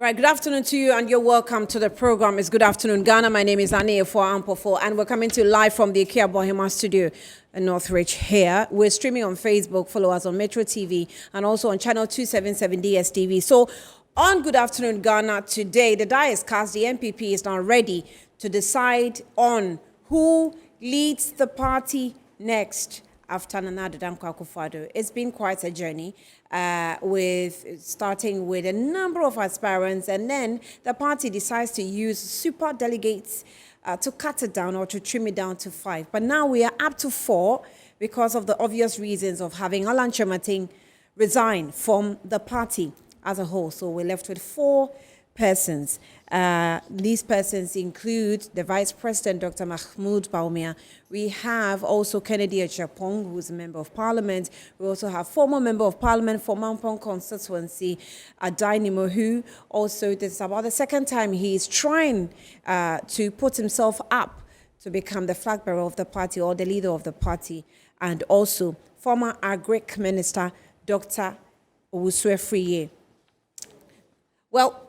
Right, good afternoon to you, and you're welcome to the program. It's Good Afternoon Ghana. My name is Annie for Ampofo, and we're coming to you live from the Ikea Bohema studio in Northridge here. We're streaming on Facebook, follow us on Metro TV, and also on channel 277 DSTV. So, on Good Afternoon Ghana today, the die is cast. The NPP is now ready to decide on who leads the party next after Nana Dankwa Akufo-Addo. It's been quite a journey, with starting with a number of aspirants, and then the party decides to use super delegates to cut it down or to trim it down to 5. But now we are up to 4 because of the obvious reasons of having Alan Kyerematen resign from the party as a whole. So we're left with 4 persons. These persons include the Vice President, Dr. Mahmoud Bawumia. We have also Kennedy Agyapong, who's a Member of Parliament. We also have former Member of Parliament for Mampong constituency, Adainimo, who also, this is about the second time he's trying to put himself up to become the flag bearer of the party or the leader of the party. And also former Agric Minister, Dr. Owusu Afriyie. Well,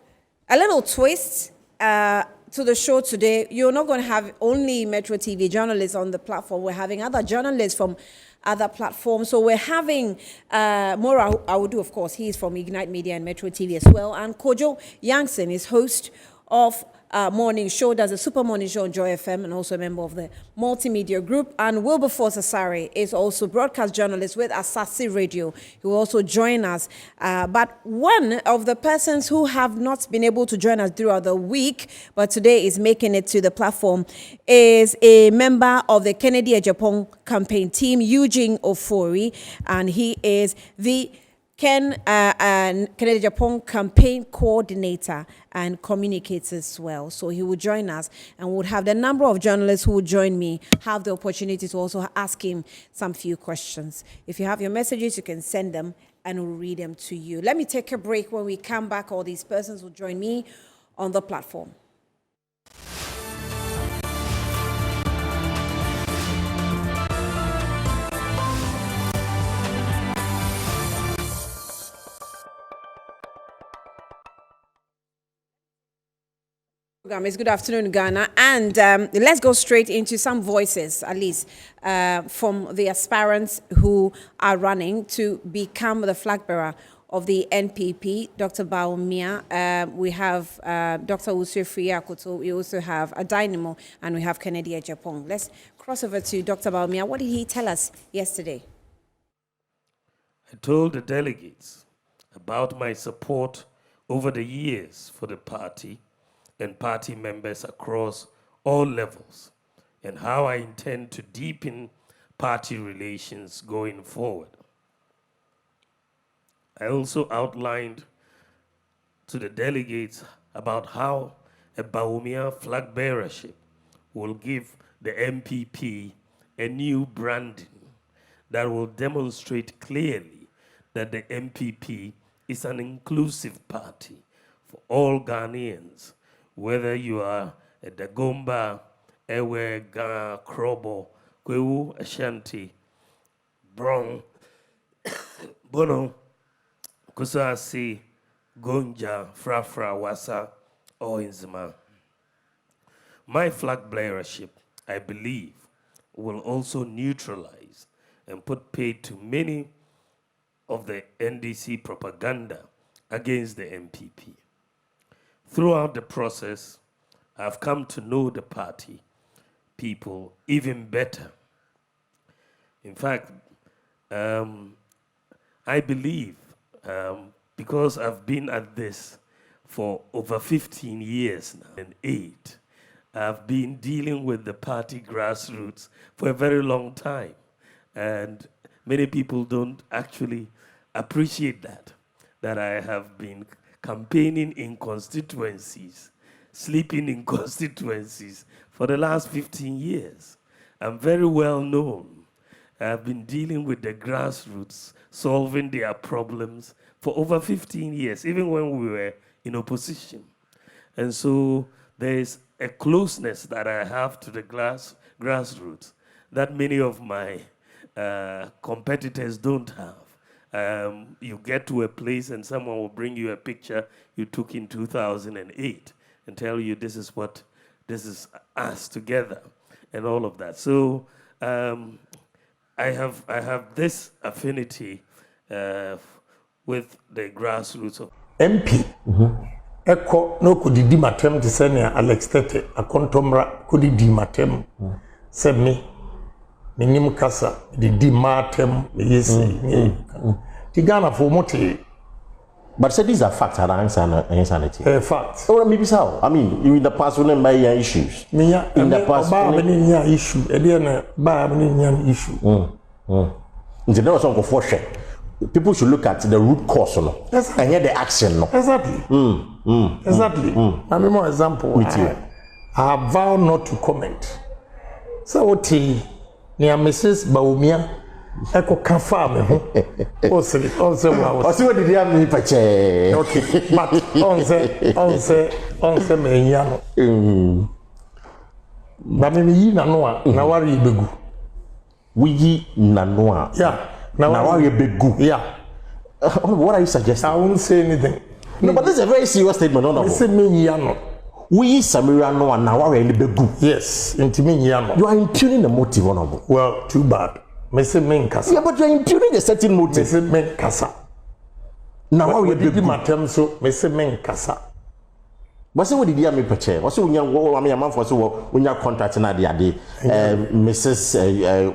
a little twist to the show today. You're not going to have only Metro TV journalists on the platform. We're having other journalists from other platforms. So we're having Mora Awudu, of course. He's from Ignite Media and Metro TV as well. And Kojo Yankson is host of morning show. Does a super morning show on Joy FM and also a member of the multimedia group. And Wilberforce Asare is also broadcast journalist with Asasi Radio. He will also join us. But one of the persons who have not been able to join us throughout the week, but today is making it to the platform, is a member of the Kennedy Agyapong campaign team, Eugene Ofori, and he is the Kennedy Agyapong campaign coordinator and communicates as well. So he will join us, and we'll have the number of journalists who will join me have the opportunity to also ask him some few questions. If you have your messages, you can send them and we'll read them to you. Let me take a break. When we come back, all these persons will join me on the platform. It's Good Afternoon Ghana, and let's go straight into some voices, at least from the aspirants who are running to become the flag bearer of the NPP. Dr. Bawumia, we have Dr. Owusu Afriyie. We also have Adainimo, and we have Kennedy Agyapong. Let's cross over to Dr. Bawumia. What did he tell us yesterday? I told the delegates about my support over the years for the party and party members across all levels, and how I intend to deepen party relations going forward. I also outlined to the delegates about how a Bawumia flag bearership will give the NPP a new branding that will demonstrate clearly that the NPP is an inclusive party for all Ghanaians, whether you are a Dagomba, Ewe, Ga, Krobo, Kwewu, Ashanti, Brong, Bono, Kusasi, Gonja, Frafra, Wassa, or Inzima. My flag bearership, I believe, will also neutralize and put paid to many of the NDC propaganda against the NPP. Throughout the process, I've come to know the party people even better. In fact, I believe, because I've been at this for over 15 years now, and 8, I've been dealing with the party grassroots for a very long time. And many people don't actually appreciate that I have been campaigning in constituencies, sleeping in constituencies for the last 15 years. I'm very well known. I've been dealing with the grassroots, solving their problems for over 15 years, even when we were in opposition. And so there's a closeness that I have to the grassroots that many of my competitors don't have. You get to a place and someone will bring you a picture you took in 2008 and tell you this is us together and all of that. So I have this affinity with the grassroots of MP. Eko no kudidi matem te se ne Alex Tete akontomra kudidi matem se me nim kasa didi matem yesi ti Ghana for mote. But say these are facts and insanity. Facts. Oh, maybe so. I mean, in the past, we didn't buy issues. In the past, issue. There was some confusion. People should look at the root cause, no? Exactly. And hear the action, no? Exactly. Exactly. I mean, more example. With you. I vow not to comment. So what near Mrs. Baumia, Echo Kafa, also what did you have me pache? Okay, but on say me yano. But me nanoa na wari begu. We nanoa. Yeah. Now are you begu? Yeah. What are you suggesting? I won't say anything. No, but this is a very serious statement, no. I say me yano. We Samira no and now are in the begu. Yes, into me yano. You are impugning the motive, honorable. Well, too bad. Me say men kasa. Yeah, but you are impugning a certain motive. Me say men kasa. Now are you begu matem so me say men kasa. What's what did you make picture? What's when you I mean a man for so when you contract na the Mrs.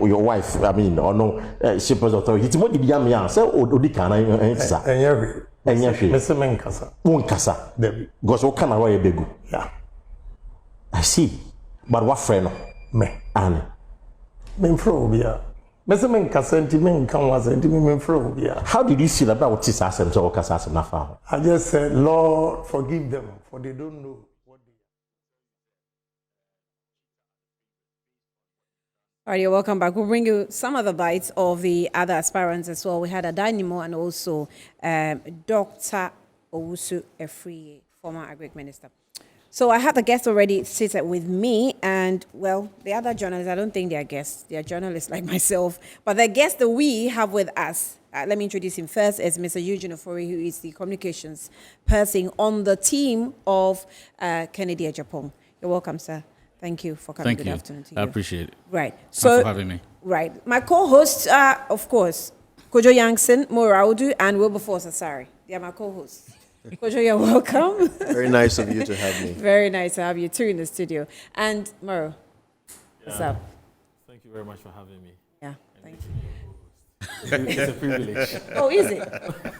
Your wife, I mean, or no shippers authority. It's what did you make say odi kana ensa. Enyewe. Me say men kasa. Won kasa. Debi. Because what can I begu? Yeah. I see. But what friend? Me. And men frobia. Me say men kasa nti men kan was nti men frobia. How did you see that about this asem so kasa asem na fa? I just said, Lord, forgive them, for they don't know what they All right, you're welcome back. We'll bring you some other bites of the other aspirants as well. We had Adanimo and also Dr. Owusu Efriye, former Agric Minister. So I have the guests already seated with me, and well, the other journalists, I don't think they are guests. They are journalists like myself. But the guest that we have with us, let me introduce him first, is Mr. Eugene Ofori, who is the communications person on the team of Kennedy Agyapong. You're welcome, sir. Thank you for coming. Thank Good you. afternoon to you. I appreciate it. Right. Thanks for having me. Right. My co-hosts are, of course, Kojo Yankson, Moraudu, and Wilberforce Asari. They are my co-hosts. Kojo, you're welcome. Very nice of you to have me. Very nice to have you too in the studio. And Moro, what's up? Thank you very much for having me. Yeah, thank you. It's a privilege. Oh, is it?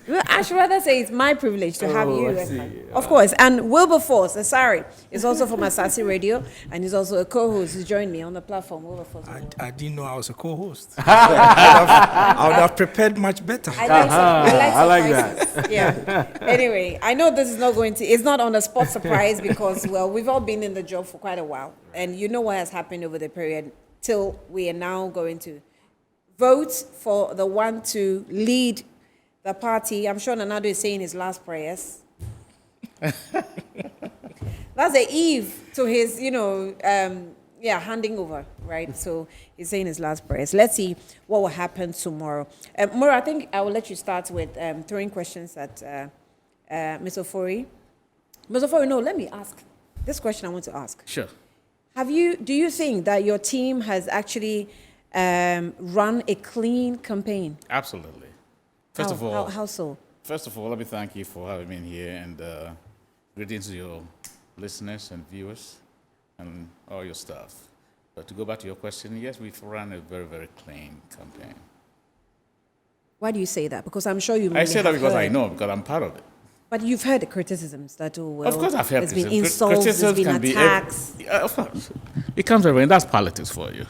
Well, I should rather say it's my privilege to have you. I see. Of course. And Wilberforce Asari is also from Asasi Radio, and he's also a co-host who joined me on the platform. Wilberforce. I didn't know I was a co-host. I would have prepared much better. I like that. Yeah. Anyway, I know this is not going to, it's not on a spot surprise because, well, we've all been in the job for quite a while. And you know what has happened over the period till we are now going to vote for the one to lead the party. I'm sure Nanado is saying his last prayers. That's the eve to his, handing over, right? So he's saying his last prayers. Let's see what will happen tomorrow. Mura, I think I will let you start with throwing questions at Mr. Ofori. Mr. Ofori, no, let me ask. This question I want to ask. Sure. Do you think that your team has actually run a clean campaign? Absolutely. First of all, how so? First of all, let me thank you for having me here, and greetings to your listeners and viewers and all your staff. But to go back to your question, yes, we've run a very, very clean campaign. Why do you say that? Because I'm sure you. I say that because I know, because I'm part of it. But you've heard the criticisms that, oh, well, Of course, I've heard there's been criticism. insults, Criticism there's can been be attacks. Of course. It comes everywhere, and that's politics for you.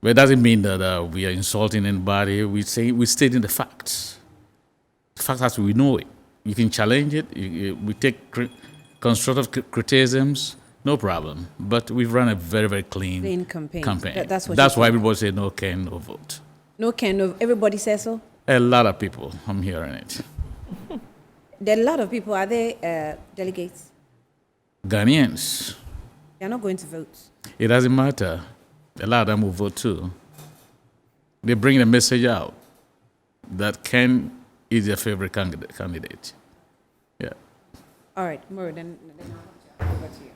But it doesn't mean that we are insulting anybody. We're stating the facts. The fact that we know it. You can challenge it. We take constructive criticisms, no problem. But we've run a very, very clean campaign. That's why everybody say no can, no vote. No can, no. Everybody says so? A lot of people, I'm hearing it. There are a lot of people. Are they delegates? Ghanaians. They're not going to vote. It doesn't matter. A lot of them will vote too. They bring the message out. that Ken is their favorite candidate. Yeah. All right, Murray, then I'll over to you.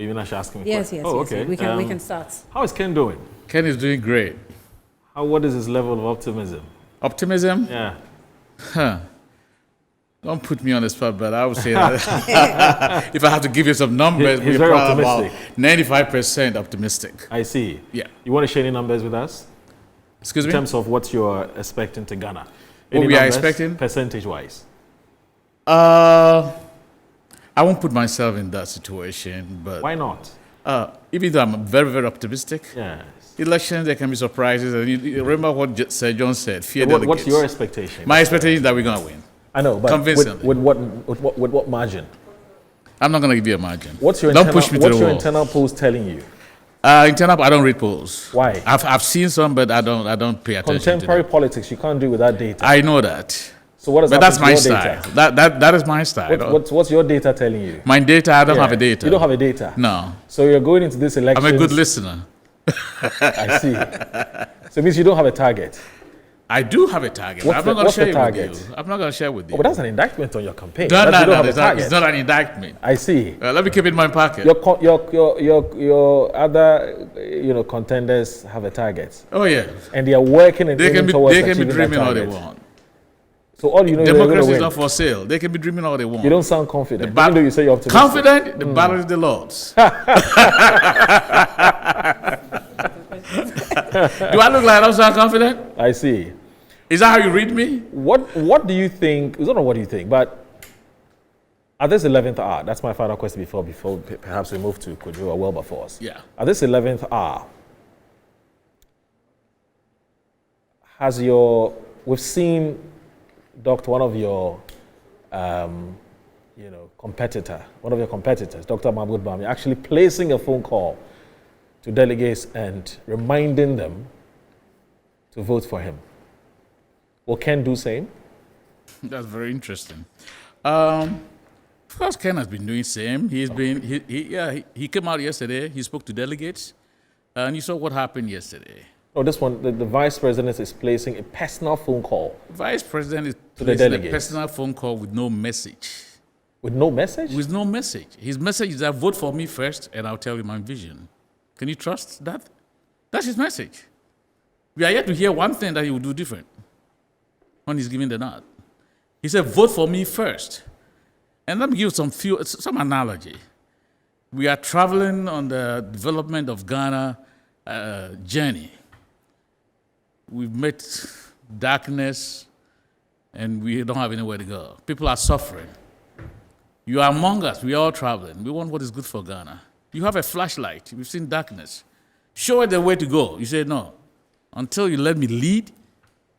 Even I should ask him. a Yes, question. yes, Oh, yes. okay. We can start. How is Ken doing? Ken is doing great. What is his level of optimism? Optimism? Yeah. Don't put me on the spot, but I would say that if I have to give you some numbers, He's we're very probably about optimistic. 95% optimistic. I see. Yeah. You want to share any numbers with us? Excuse In me? terms of what you're expecting to Ghana? What Any we are numbers, expecting? percentage-wise? I won't put myself in that situation, but Why not? even though I'm very, very optimistic, Yes. elections, there can be surprises. And you remember what Sir John said, fear What's delegates. your expectation? My expectation is that we're going to win. I know, but Convincingly. with what margin? I'm not going to give you a margin. What's your Don't internal, push me to what's the your wall. internal polls telling you? Internal, I don't read polls. Why? I've seen some, but I don't pay attention Contemporary to them. politics, you can't do without data. I know that. So what does But that's happen my to your style. data? That is my style. What's your data telling you? My data, I don't Yeah. have a data. You don't have a data? No. So you're going into this election. I'm a good listener. I see. So it means you don't have a target. I do have a target. What's I'm the- not going to what's the share it target? with you. I'm not going to share with you. Oh, but that's an indictment on your campaign. No, That no, you don't no. have a It's not, target. it's not an indictment. I see. Let me keep it in my pocket. Your other contenders have a target, Oh, yeah. and they are working and They can aiming be, towards they can be achieving that dreaming all they target. want. So all you know is they're going Democracy to is win. not for sale. They can be dreaming all they want. You don't sound confident, ba- even though you say you're optimistic. Confident, the battle is the Lord's. Do I look like I don't sound confident? I see. Is that how you read me? What do you think? I don't know what do you think, but at this 11th hour, that's my final question before perhaps we move to Kojo or Wilberforce. Yeah. At this 11th hour, we've seen one of your competitors, Dr. Mahmoud Bami, actually placing a phone call to delegates and reminding them to vote for him. Will Ken do same? That's very interesting. Of course, Ken has been doing same. He came out yesterday. He spoke to delegates, and you saw what happened yesterday. No, this one, the vice president is placing a personal phone call Vice President is To the placing a delegates. personal phone call with no message. with no message. With no message. His message is that vote for me first, and I'll tell you my vision. Can you trust that? That's his message. We are yet to hear one thing that he will do different when he's giving the nod. He said, vote for me first. And let me give you some analogy. We are traveling on the development of Ghana journey. We've met darkness, and we don't have anywhere to go. People are suffering. You are among us. We are all traveling. We want what is good for Ghana. You have a flashlight. We've seen darkness. Show us the way to go. You say, no. Until you let me lead,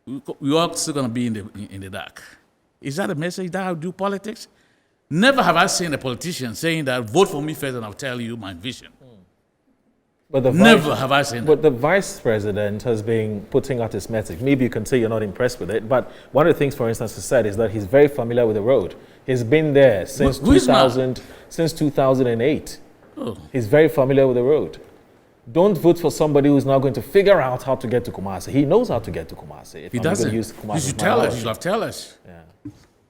we're all still going to be in the dark. Is that a message? Is that how you do politics? Never have I seen a politician saying that, vote for me first and I'll tell you my vision. But the Never have I seen that. But the vice president has been putting out his message. Maybe you can say you're not impressed with it, but one of the things, for instance, he said is that he's very familiar with the road. He's been there since Who is not? 2008. Oh. He's very familiar with the road. Don't vote for somebody who's now going to figure out how to get to Kumasi. He knows how to get to Kumasi. If He I'm going doesn't. to use You Kumasi as should my tell us. analogy. You should have tell us. Yeah.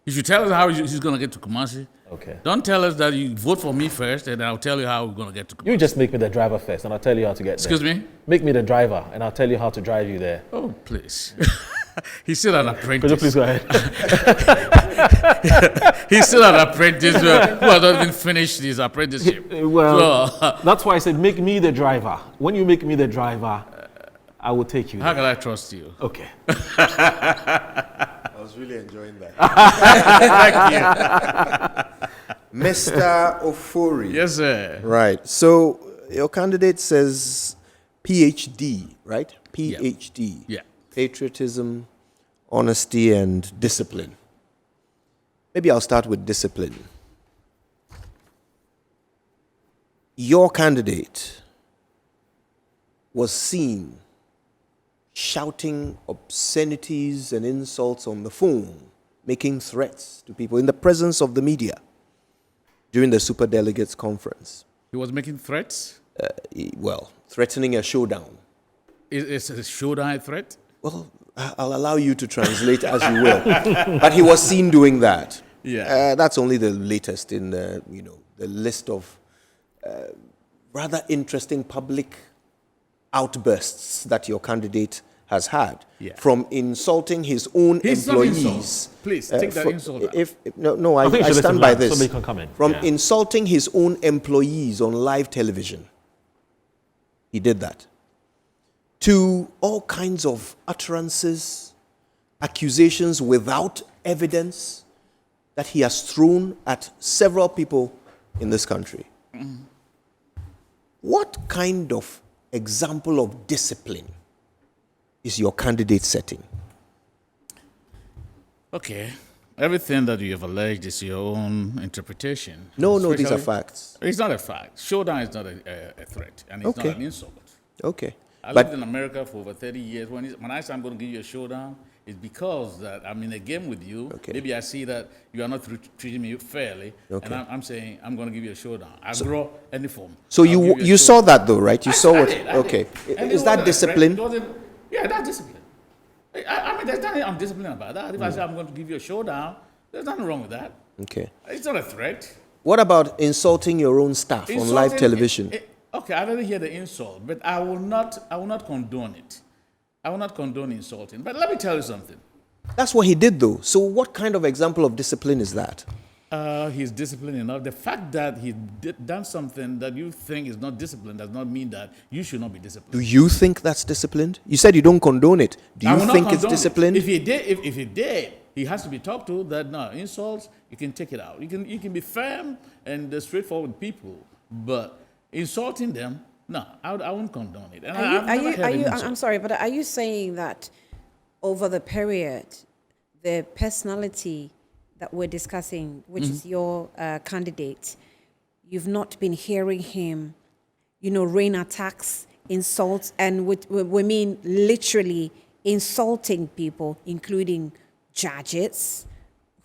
You should tell us how he's going to get to Kumasi. Okay. Don't tell us that you vote for me first and I'll tell you how we're going to get to Kumasi. You just make me the driver first, and I'll tell you how to get Excuse there. me? Make me the driver, and I'll tell you how to drive you there. Oh, please. He's still an apprentice. Could you please go ahead? He's still an apprentice who has not even finished his apprenticeship. Well, So, that's why I said make me the driver. When you make me the driver, I will take you how there. can I trust you? Okay. I was really enjoying that. Thank you. Mr. Ofori. Yes, sir. Right. So your candidate says PhD, right? PhD. Yeah. Patriotism, honesty, and discipline. Maybe I'll start with discipline. Your candidate was seen shouting obscenities and insults on the phone, making threats to people in the presence of the media during the Superdelegates Conference. He was making threats. Threatening a showdown. Is a showdown a threat? Well, I'll allow you to translate as you will. But he was seen doing that. Yeah. That's only the latest in the, the list of rather interesting public outbursts that your candidate has had. Yeah. From insulting his own He's not employees. insult. Please, take that insult out. No, I think you I should stand listen by loud. this. Somebody can come in. From Yeah. insulting his own employees on live television. He did that. To all kinds of utterances, accusations without evidence that he has thrown at several people in this country. What kind of example of discipline is your candidate setting? Okay. Everything that you have alleged is your own interpretation. No, these are Especially- facts. It's not a fact. Showdown is not a threat, and it's Okay. not an insult. Okay. I But lived in America for over 30 years. When I say I'm going to give you a showdown, it's because that I'm in a game with you. Okay. Maybe I see that you are not treating me fairly, Okay. and I'm saying I'm going to give you a showdown. I grow any form. so I'll give you a saw showdown. that though, right? You saw I what? did. Okay. And Is it that wasn't a threat. discipline? It wasn't- Yeah, that's discipline. I mean, there's nothing undisciplined about that. If I say I'm going to give you a showdown, there's nothing wrong with that. Okay. It's not a threat. What about insulting your own staff on live Insulting- television? Okay, I didn't hear the insult, but I will not condone it. I will not condone insulting. But let me tell you something. That's what he did though. So what kind of example of discipline is that? He's disciplined enough. The fact that he done something that you think is not disciplined does not mean that you should not be disciplined. Do you think that's disciplined? You said you don't condone it. Do I you will not think it's condone it. disciplined? If he did, he has to be talked to. That no insults, you can take it out. You can be firm and straightforward with people, but insulting them, no, I won't condone it. And I'm sorry, but are you saying that over the period, the personality that we're discussing, which is your candidate, you've not been hearing him, rain attacks, insults, and we mean literally insulting people, including judges,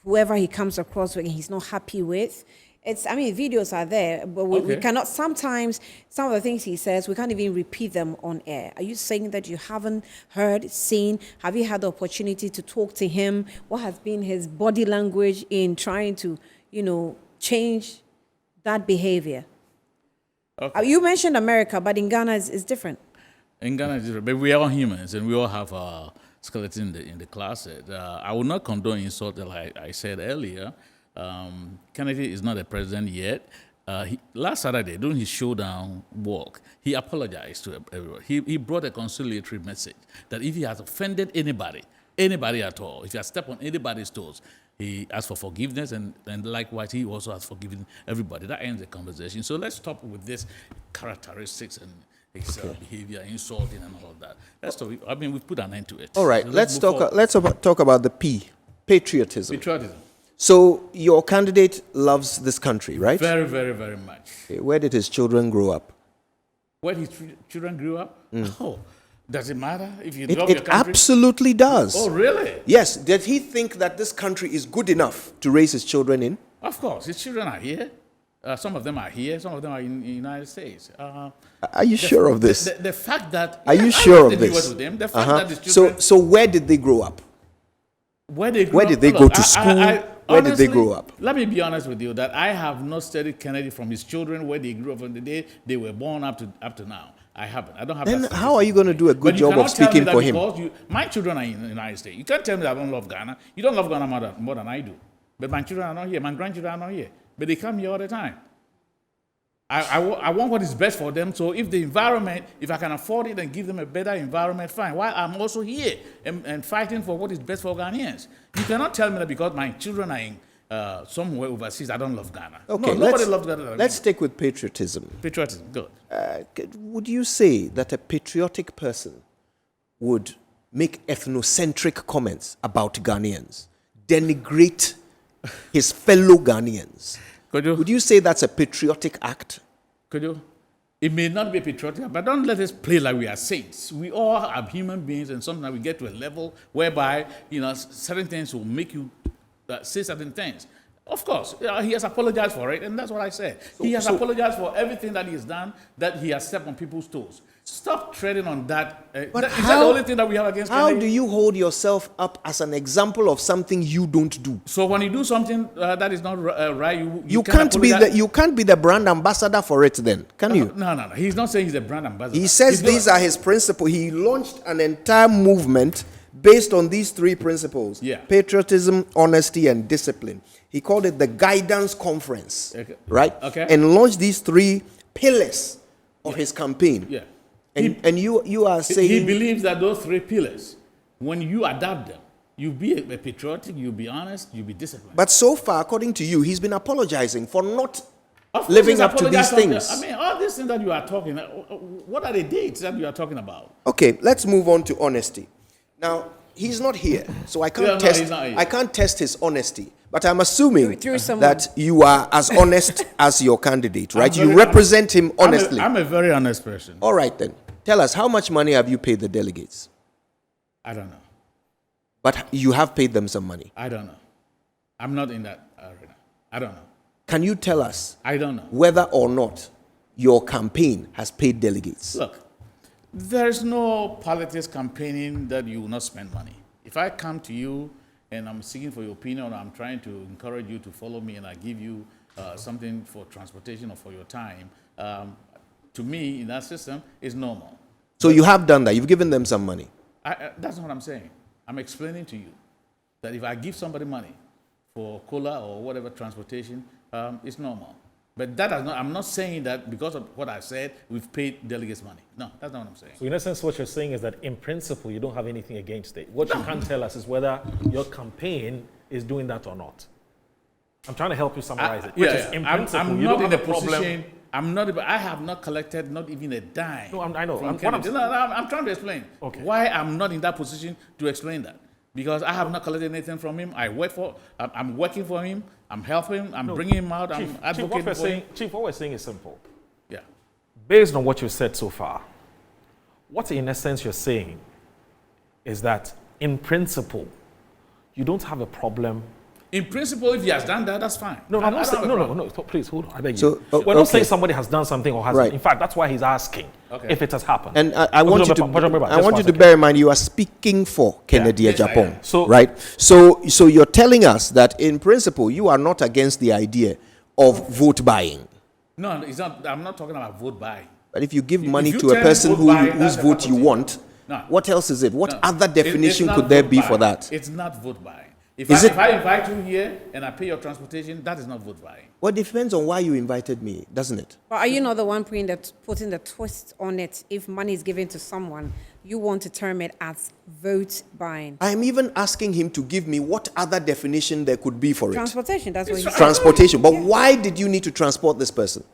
whoever he comes across with, he's not happy with. Videos are there, but we Okay. cannot, sometimes, some of the things he says, we can't even repeat them on air. Are you saying that you haven't heard, seen, have you had the opportunity to talk to him? What has been his body language in trying to, change that behavior? Okay. You mentioned America, but in Ghana it's different. In Ghana, it's different, but we are all humans, and we all have a skeleton in the closet. I will not condone insult, like I said earlier. Kennedy is not a president yet. Last Saturday, during his showdown walk, he apologized to everyone. He brought a conciliatory message that if he has offended anybody at all, if he has stepped on anybody's toes, he asked for forgiveness, and likewise, he also has forgiven everybody. That ends the conversation. So let's stop with this characteristics and his behavior, insulting, and all of that. Let's stop. We've put an end to it. All right, So let's move forward. talk about the P, patriotism. Patriotism. So your candidate loves this country, right? Very, very, very much. Okay, where did his children grow up? Where his children grew up? Oh, does it matter if you It, love your it country? absolutely does. Oh, really? Yes. Did he think that this country is good enough to raise his children in? Of course, his children are here. Some of them are here. Some of them are in the United States. Are you sure of this? The fact that Are you I sure went of to the US this? with them, the fact Uh-huh. that his children, So where did they grow up? where they grew where up- did they look, go to school? Where did they honestly, grow up? Let me be honest with you that I have not studied Kennedy from his children, where they grew up from the day they were born up to now. I haven't. I don't have. Then that how are you going to do a good But you job of cannot tell me speaking that for him? because my children are in the United States. You can't tell me that I don't love Ghana. You don't love Ghana more than I do. But my children are not here. My grandchildren are not here. But they come here all the time. I want what is best for them. So if the environment, if I can afford it and give them a better environment, fine. While I'm also here and fighting for what is best for Ghanaians. You cannot tell me that because my children are in somewhere overseas, I don't love Ghana. Okay, no, nobody loves Ghana. let's stick with patriotism. Patriotism, good. Would you say that a patriotic person would make ethnocentric comments about Ghanaians, denigrate his fellow Ghanaians? Would you say that's a patriotic act? Could you? It may not be patriotic, but don't let us play like we are saints. We all are human beings, and sometimes we get to a level whereby certain things will make you say certain things. Of course, he has apologized for it, and that's what I said. He has apologized for everything that he has done, that he has stepped on people's toes. Stop treading on that. Is But that how- the only thing that we have against How Kennedy? do you hold yourself up as an example of something you don't do? So when you do something that is not right, You cannot can't be the brand ambassador for it then, can you? No. He's not saying he's a brand ambassador. He says He's not- these are his principles. He launched an entire movement based on these three principles: Yeah. patriotism, honesty, and discipline. He called it the Guidance Conference, Okay. right? Okay. And launched these three pillars of his campaign. Yeah. And you are saying He believes that those three pillars, when you adapt them, you'll be a patriotic, you'll be honest, you'll be disciplined. But so far, according to you, he's been apologizing for not Of course living he's up to these apologized things. I mean, all these things that you are talking, what are the dates that you are talking about? Okay, let's move on to honesty. Now, he's not here, so I can't Yeah, no, test. he's not here. I can't test his honesty. But I'm assuming Through someone. that you are as honest as your candidate, right? You very represent him honestly. I'm a very honest person. All right, then. Tell us, how much money have you paid the delegates? I don't know. But you have paid them some money. I don't know. I'm not in that arena. I don't know. Can you tell us I don't know. whether or not your campaign has paid delegates? Look, there's no politics campaigning that you will not spend money. If I come to you and I'm seeking for your opinion, or I'm trying to encourage you to follow me, and I give you something for transportation or for your time, to me, in that system, is normal. So you have done that. You've given them some money. That's not what I'm saying. I'm explaining to you that if I give somebody money for cola or whatever transportation, it's normal. But that is not, I'm not saying that because of what I said, we've paid delegates money. No, that's not what I'm saying. So in essence, what you're saying is that in principle, you don't have anything against it. What you can't tell us is whether your campaign is doing that or not. I'm trying to help you summarize it. Which is, in principle, I'm you not don't in have a a problem. position. I have not collected not even a dime. No, I know. from What Kennedy. I'm- I'm trying to explain why I'm not in that position to explain that. Because I have not collected anything from him. I'm working for him. I'm helping him. I'm bringing him out. I'm advocating for him. Chief, what we're saying is simple. Yeah. Based on what you've said so far, what in essence you're saying is that in principle, you don't have a problem. In principle, if he has done that, that's fine. No, I I'm not don't saying, have a no, problem. please hold on. I beg So, you. We're not okay. saying somebody has done something or hasn't. Right. In fact, that's why he's asking Okay. if it has happened. And I want you to, Just I want one you to second. bear in mind you are speaking for Kennedy yes, I Japan, am. So- right? So you're telling us that in principle you are not against the idea of vote buying, No, it's not. I'm not talking about vote buying. but if you give If money you to a tell me person vote whose buying, that's a vote you cup of tea. want, No. what else is it? What No. other definition It's not could there vote be for buying. that? It's not vote buying. If Is I it- invite you here and I pay your transportation, that is not vote buying. Well, it depends on why you invited me, doesn't it? But are you not the one putting the twist on it? If money is given to someone, you want to term it as vote buying. I'm even asking him to give me what other definition there could be for it. Transportation, that's what you said. Transportation. But why did you need to transport this person?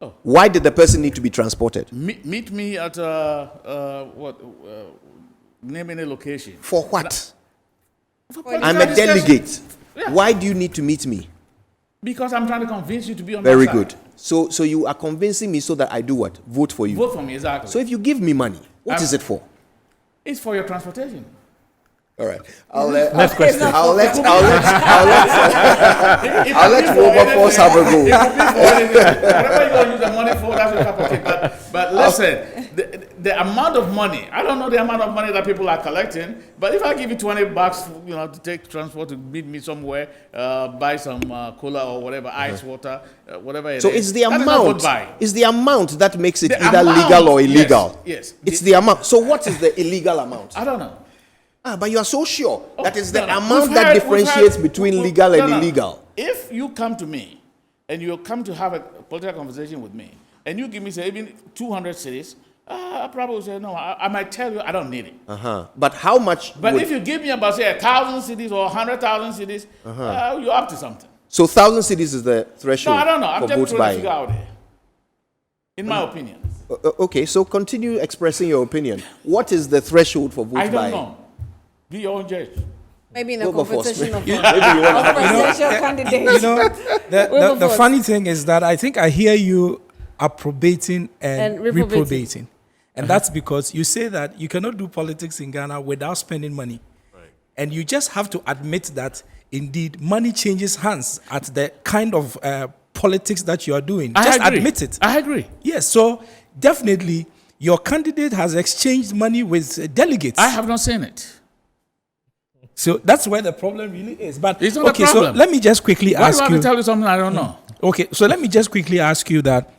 Oh. Why did the person need to be transported? Meet me at name any location. For what? For I'm a political discussion. delegate. Yeah. Why do you need to meet me? Because I'm trying to convince you to be on Very my good. side. So you are convincing me so that I do what? Vote for you. Vote for me, exactly. So if you give me money, what I'm- is it for? It's for your transportation. All right. I'll let Next question. I'll let If let Wilberforce have a go. Whatever you're going to use the money for, that's your cup of tea. But listen, the amount of money, I don't know the amount of money that people are collecting, but if I give you $20, to take transport to meet me somewhere, buy some cola or whatever, ice water, whatever it is. So it's the that is not vote amount. buying. It's the amount that makes it The either amount, legal or yes, illegal. yes. It's the amount. So what is the illegal amount? I don't know. But you are so sure that is the No, no. amount We've that had- differentiates we've had- between we- legal and no, no. illegal. If you come to me and you come to have a political conversation with me and you give me, say, even 200 cities, I probably will say, no, I might tell you I don't need it. But how much? But would- if you give me about, say, 1,000 cities or 100,000 cities, you're up to something. so 1,000 cities is the No, threshold I don't know. I'm for just vote trying to buying. figure out there. In my opinion. Okay, so continue expressing your opinion. What is the threshold for vote I don't buying? know. Be your own judge. Maybe in a Wilberforce. competition of Maybe you want to presidential candidates. The Wilberforce. funny thing is that I think I hear you approbating and, And reprobating. reprobating. And that's because you say that you cannot do politics in Ghana without spending money. And you just have to admit that indeed money changes hands at the kind of politics that you are doing. Just I agree. admit it. I agree. Yes, so definitely your candidate has exchanged money with delegates. I have not seen it. So that's where the problem really is. But It's not a okay, problem. so let me just quickly Why ask do I have you. to tell you something I don't know? Okay, so let me just quickly ask you that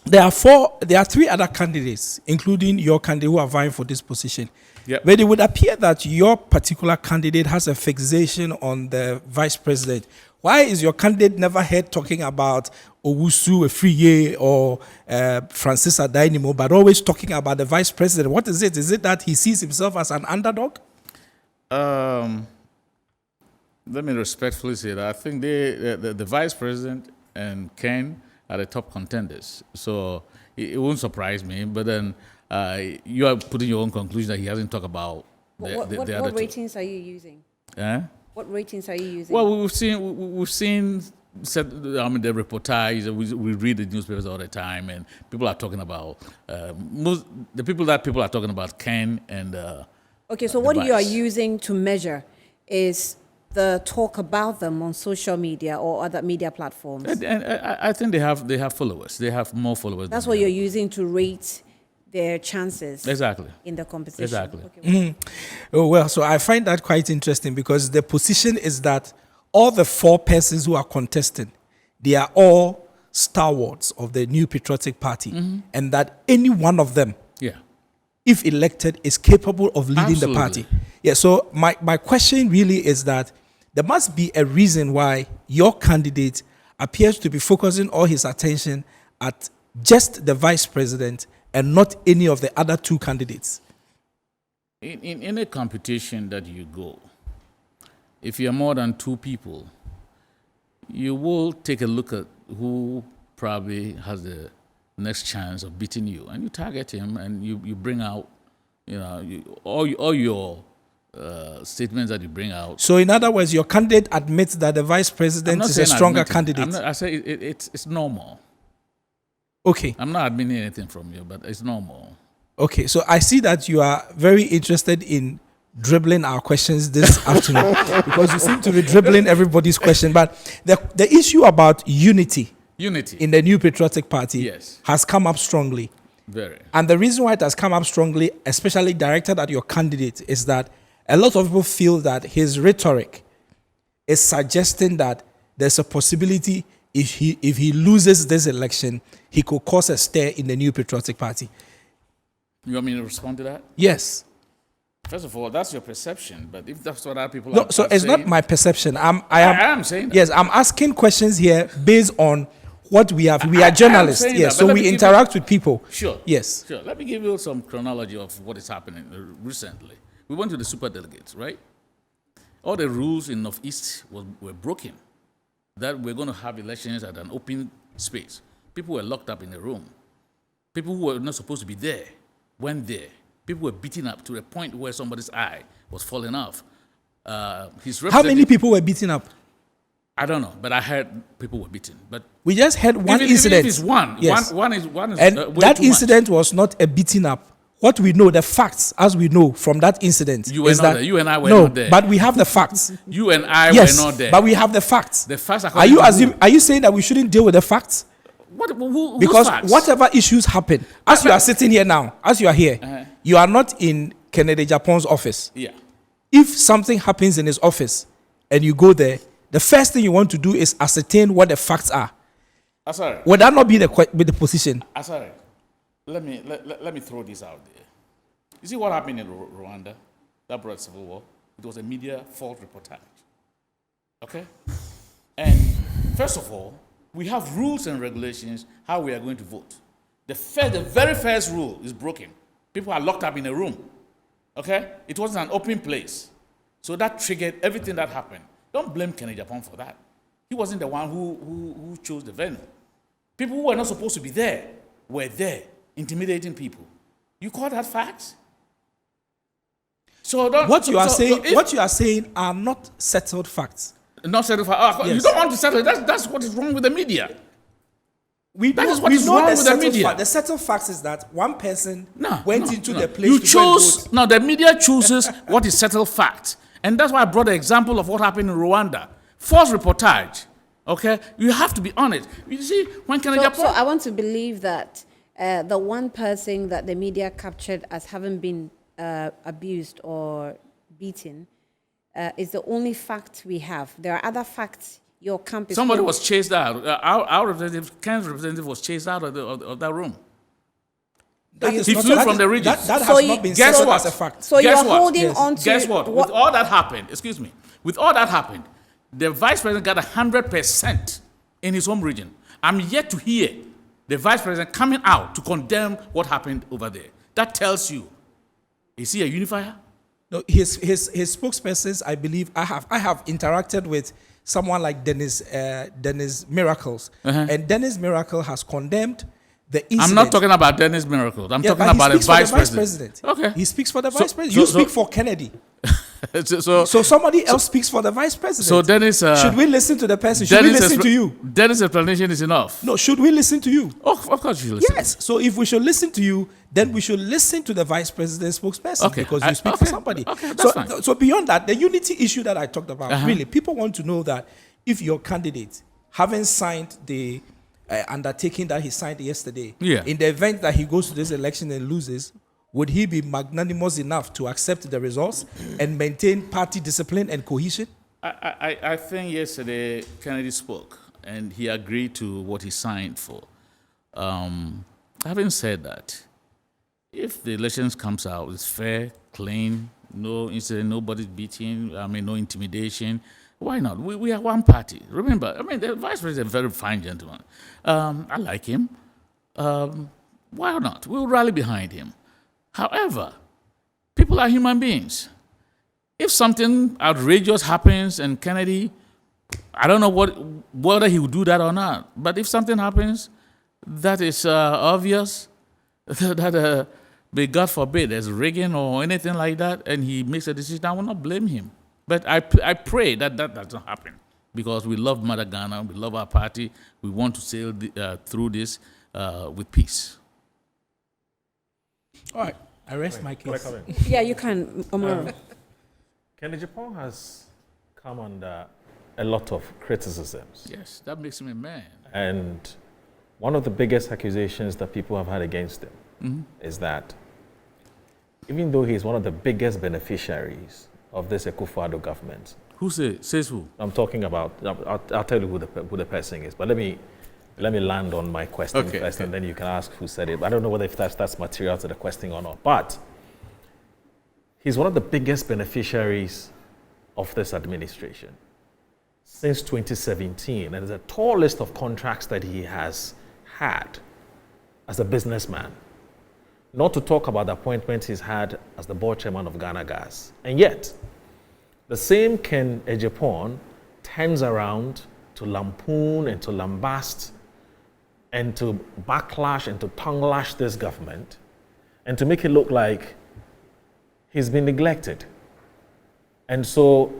there are 3 other candidates, including your candidate, who are vying for this position. Yep. But it would appear that your particular candidate has a fixation on the vice president. Why is your candidate never heard talking about Owusu Efriye or Francis Adainimo, but always talking about the vice president? What is it? Is it that he sees himself as an underdog? Let me respectfully say that I think the vice president and Ken are the top contenders. So it won't surprise me. But then you are putting your own conclusion that he hasn't talked about the What other two. ratings are you using? Eh? What ratings are you using? Well, we've seen the reportage. We read the newspapers all the time, and people are talking about the people are talking about Ken and. Okay, so what you are vice. using to measure is the talk about them on social media or other media platforms. And I think they have followers. They have more followers. That's than what we you're have. using to rate their chances Exactly. in the competition. Exactly. Okay. Oh, well, so I find that quite interesting because the position is that all the 4 persons who are contesting, they are all stalwarts of the New Patriotic Party, and that any one of them, Yeah. if elected, is capable of leading the Absolutely. party. Yeah, so my question really is that there must be a reason why your candidate appears to be focusing all his attention at just the vice president and not any of the other 2 candidates. In any competition that you go, if you're more than 2 people, you will take a look at who probably has the next chance of beating you, and you target him, and you bring out, all your statements that you bring out. So, in other words, your candidate admits that the vice president is a saying stronger admitting. candidate. I say it's normal. Okay, I'm not admitting anything from you, but it's normal. okay. So I see that you are very interested in dribbling our questions this afternoon because you seem to be dribbling everybody's question. But the issue about unity Unity. in the New Patriotic Party Yes. has come up strongly. Very. And the reason why it has come up strongly, especially directed at your candidate, is that a lot of people feel that his rhetoric is suggesting that there's a possibility if he loses this election, he could cause a stir in the New Patriotic Party. You want me to respond to that? Yes. First of all, that's your perception. But if that's what other people No, are so it's saying, not my perception. I am saying that. Yes, I'm asking questions here based on what we have. We I are am journalists, saying yes, that, so but let we me give interact with people. Sure. Yes. Sure. Let me give you some chronology of what is happening recently. We went to the super delegates, right? All the rules in Northeast were broken. That we're going to have elections at an open space. People were locked up in a room. People who were not supposed to be there went there. People were beaten up to the point where somebody's eye was falling off. How many people were beaten up? I don't know, but I heard people were beaten. But We just had one even incident. if it's one, Yes. one is And way that too much. incident was not a beating up. What we know, the facts, as we know from that incident, You were is not that there. You and I were no, not there. but we have the facts. You and I Yes, were not there. but we have the facts. The facts Are you according to who? Are you saying that we shouldn't deal with the facts? Whose Because facts? whatever issues happen, as you are sitting here now, as you are here, you are not in Kennedy Japan's office. Yeah. If something happens in his office and you go there, the first thing you want to do is ascertain what the facts are. Sorry. Would that not be the position? Sorry. Let me throw this out there. You see what happened in Rwanda? That brought civil war. It was a media fault reportage. Okay? And first of all, we have rules and regulations how we are going to vote. The very first rule is broken. People are locked up in a room. Okay? It wasn't an open place. So that triggered everything that happened. Don't blame Kennedy Japan for that. He wasn't the one who chose the venue. People who were not supposed to be there were there, intimidating people. You call that facts? So don't, What so- you are so- saying, so if- what you are saying are not settled facts. not settle for. You Yes. don't want to settle. That's what is wrong with the media. That is what we is know wrong the with the settled media. fact. The settled facts is that one person No, went no, into no. the place You to go and chose. vote. No, the media chooses what is settled fact, and that's why I brought the example of what happened in Rwanda. False reportage. Okay, you have to be honest. You see, when Kennedy So Japan. I want to believe that the one person that the media captured as having been abused or beaten is the only fact we have. There are other facts your camp is... Somebody was chased out. Our representative, Ken's representative, was chased out of that room. He flew from the region. That So has you- not been Guess said what? as a fact. So Guess you're what? holding Yes. on to... Guess what? With all that happened, with all that happened, the vice president got 100% in his home region. I'm yet to hear the vice president coming out to condemn what happened over there. That tells you, is he a unifier? No, his spokespersons, I believe, I have interacted with someone like Dennis Miracles, and Dennis Miracle has condemned the incident. I'm not talking about Dennis Miracles. I'm talking but he about the speaks for vice the president. Okay, he speaks for the So- vice president. so- You so- speak for Kennedy. so So somebody else speaks for the vice president. So Dennis, should we listen to the person? Should we listen to you? Dennis' explanation is enough. No, should we listen to you? Oh, of course you should listen. Yes. So if we should listen to you, then we should listen to the vice president's spokesperson Okay, because I- you speak for okay, somebody. okay, that's so, fine. so beyond that, the unity issue that I talked about, Uh-huh. really, people want to know that if your candidate haven't signed the undertaking that he signed yesterday, Yeah. in the event that he goes to this election and loses, would he be magnanimous enough to accept the results and maintain party discipline and cohesion? I think yesterday Kennedy spoke and he agreed to what he signed for. Having said that, if the elections comes out, it's fair, clean, no incident, nobody's beating, no intimidation, why not? We are one party. Remember, the vice president is a very fine gentleman. I like him. Why not? We'll rally behind him. However, people are human beings. If something outrageous happens and Kennedy, I don't know whether he will do that or not, but if something happens that is obvious, that may God forbid there's rigging or anything like that, and he makes a decision, I will not blame him. But I pray that does not happen because we love Mother Ghana, we love our party, we want to sail through this with peace. All right. I rest my Can I case. come in? Yeah, you can, Omar. Kennedy Japan has come under a lot of criticisms. Yes, that makes him a man. And one of the biggest accusations that people have had against him is that even though he's one of the biggest beneficiaries of this Akufo-Addo government, Who says who? I'm talking about, I'll tell you who the person is, but let me land on my question first, and then you can ask who said it. I don't know whether if that's material to the question or not, but he's one of the biggest beneficiaries of this administration since 2017, and there's a tall list of contracts that he has had as a businessman. Not to talk about the appointments he's had as the board chairman of Ghana Gas. And yet, the same Ken Ejapon turns around to lampoon and to lambast and to backlash and to tongue lash this government and to make it look like he's been neglected. And so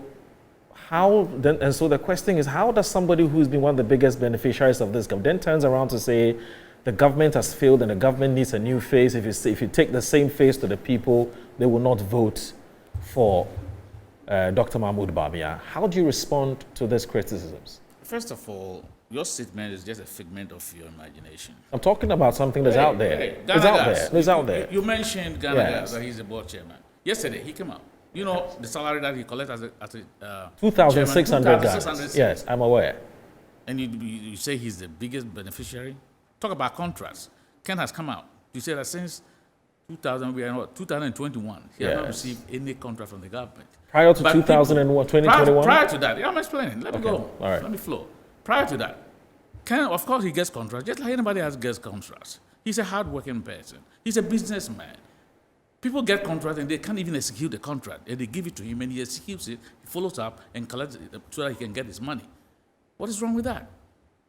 the question is, how does somebody who's been one of the biggest beneficiaries of this government then turns around to say the government has failed and the government needs a new face? If you take the same face to the people, they will not vote for Dr. Mahmoud Bawumia. How do you respond to these criticisms? First of all, your statement is just a figment of your imagination. I'm talking about something that's out there. It's out there. It's out there. You mentioned Ghana Yes. Gas, that he's the board chairman. Yesterday, he came out. You know the salary that he collects as a 2,600 chairman? guys. 2,600. Yes, I'm aware. And you say he's the biggest beneficiary? Talk about contracts. Ken has come out. You say that since 2021, he has not Yes. received any contract from the government. Prior to But 2021? Prior to that, I'm explaining. Let me Okay, go. all right. Let me flow. Prior to that, Ken, of course, he gets contracts, just like anybody else gets contracts. He's a hardworking person. He's a businessman. People get contracts and they can't even execute the contract. And they give it to him and he executes it, he follows up and collects it so that he can get his money. What is wrong with that?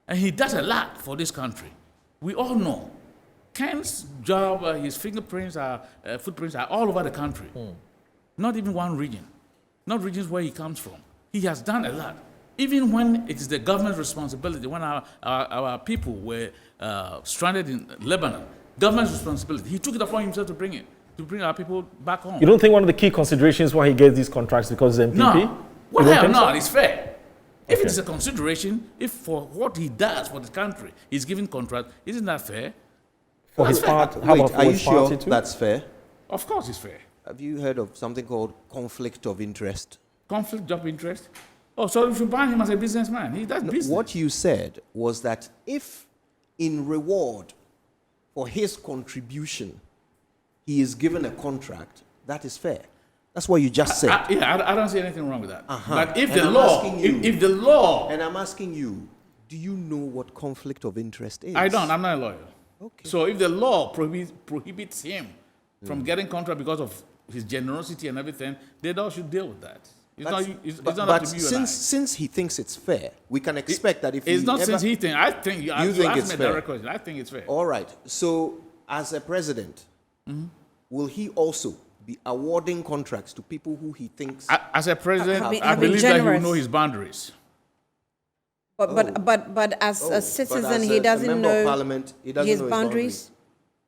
And he does a lot for this country. We all know. Ken's job, his footprints are all over the country. Not even one region. Not regions where he comes from. He has done a lot. Even when it is the government's responsibility, when our people were stranded in Lebanon, government's responsibility, he took it upon himself to bring our people back home. You don't think one of the key considerations why he gets these contracts because he's MPP? No. What You don't hell, think so? no, it's fair. If Okay. it's a consideration, if for what he does for the country, he's given contract, isn't that fair? for his part? How Wait, about for are you his sure party too? that's fair? Of course, it's fair. Have you heard of something called conflict of interest? Conflict of interest. Oh, so you should ban him as a businessman. He does business. What you said was that if, in reward for his contribution, he is given a contract, that is fair. That's what you just said. I don't see anything wrong with that. But if And the I'm law, asking you- if the law, And I'm asking you, do you know what conflict of interest is? I don't. I'm not a lawyer. Okay. So if the law prohibits him from getting contract because of his generosity and everything, they all should deal with that. It's not. It's but not but up to you and I. since he thinks it's fair, we can expect that if It's he not ever, since he thinks. I think you think asked it's me a fair? direct question. I think it's fair. All right. So, as a president, will he also be awarding contracts to people who he thinks? As a president, Have been- I have been believe that he will generous. know his boundaries. But as Oh, a but citizen, as he a doesn't member of know parliament, he doesn't his know his boundaries.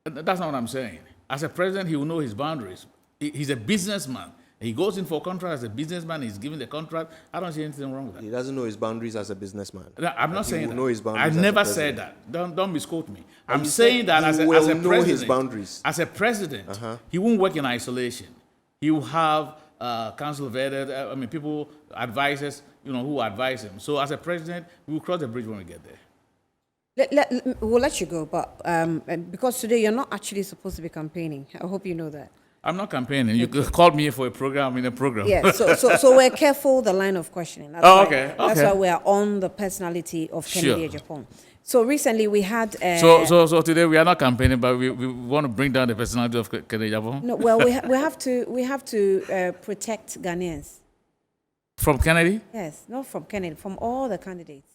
That's not what I'm saying. As a president, he will know his boundaries. He's a businessman. He goes in for a contract as a businessman. He's given the contract. I don't see anything wrong with that. He doesn't know his boundaries as a businessman. No, I'm not He saying will that. know his boundaries I as a never president. said that. Don't misquote me. I'm you saying said that he as a will president, know his boundaries. As a president, he won't work in isolation. He will have council of elders, people, advisors, who advise him. So as a president, we will cross the bridge when we get there. We'll let you go, but because today you're not actually supposed to be campaigning. I hope you know that. I'm not campaigning. You called me for a program in a program. Yeah, so we're careful the line of questioning. That's Oh, why, okay, That's okay. why we are on the personality of Kennedy Sure. Japan. So recently we had. So today we are not campaigning, but we want to bring down the personality of Kennedy Japan. No, well, we have to protect Ghanaians. From Kennedy? Yes, not from Kennedy, from all the candidates,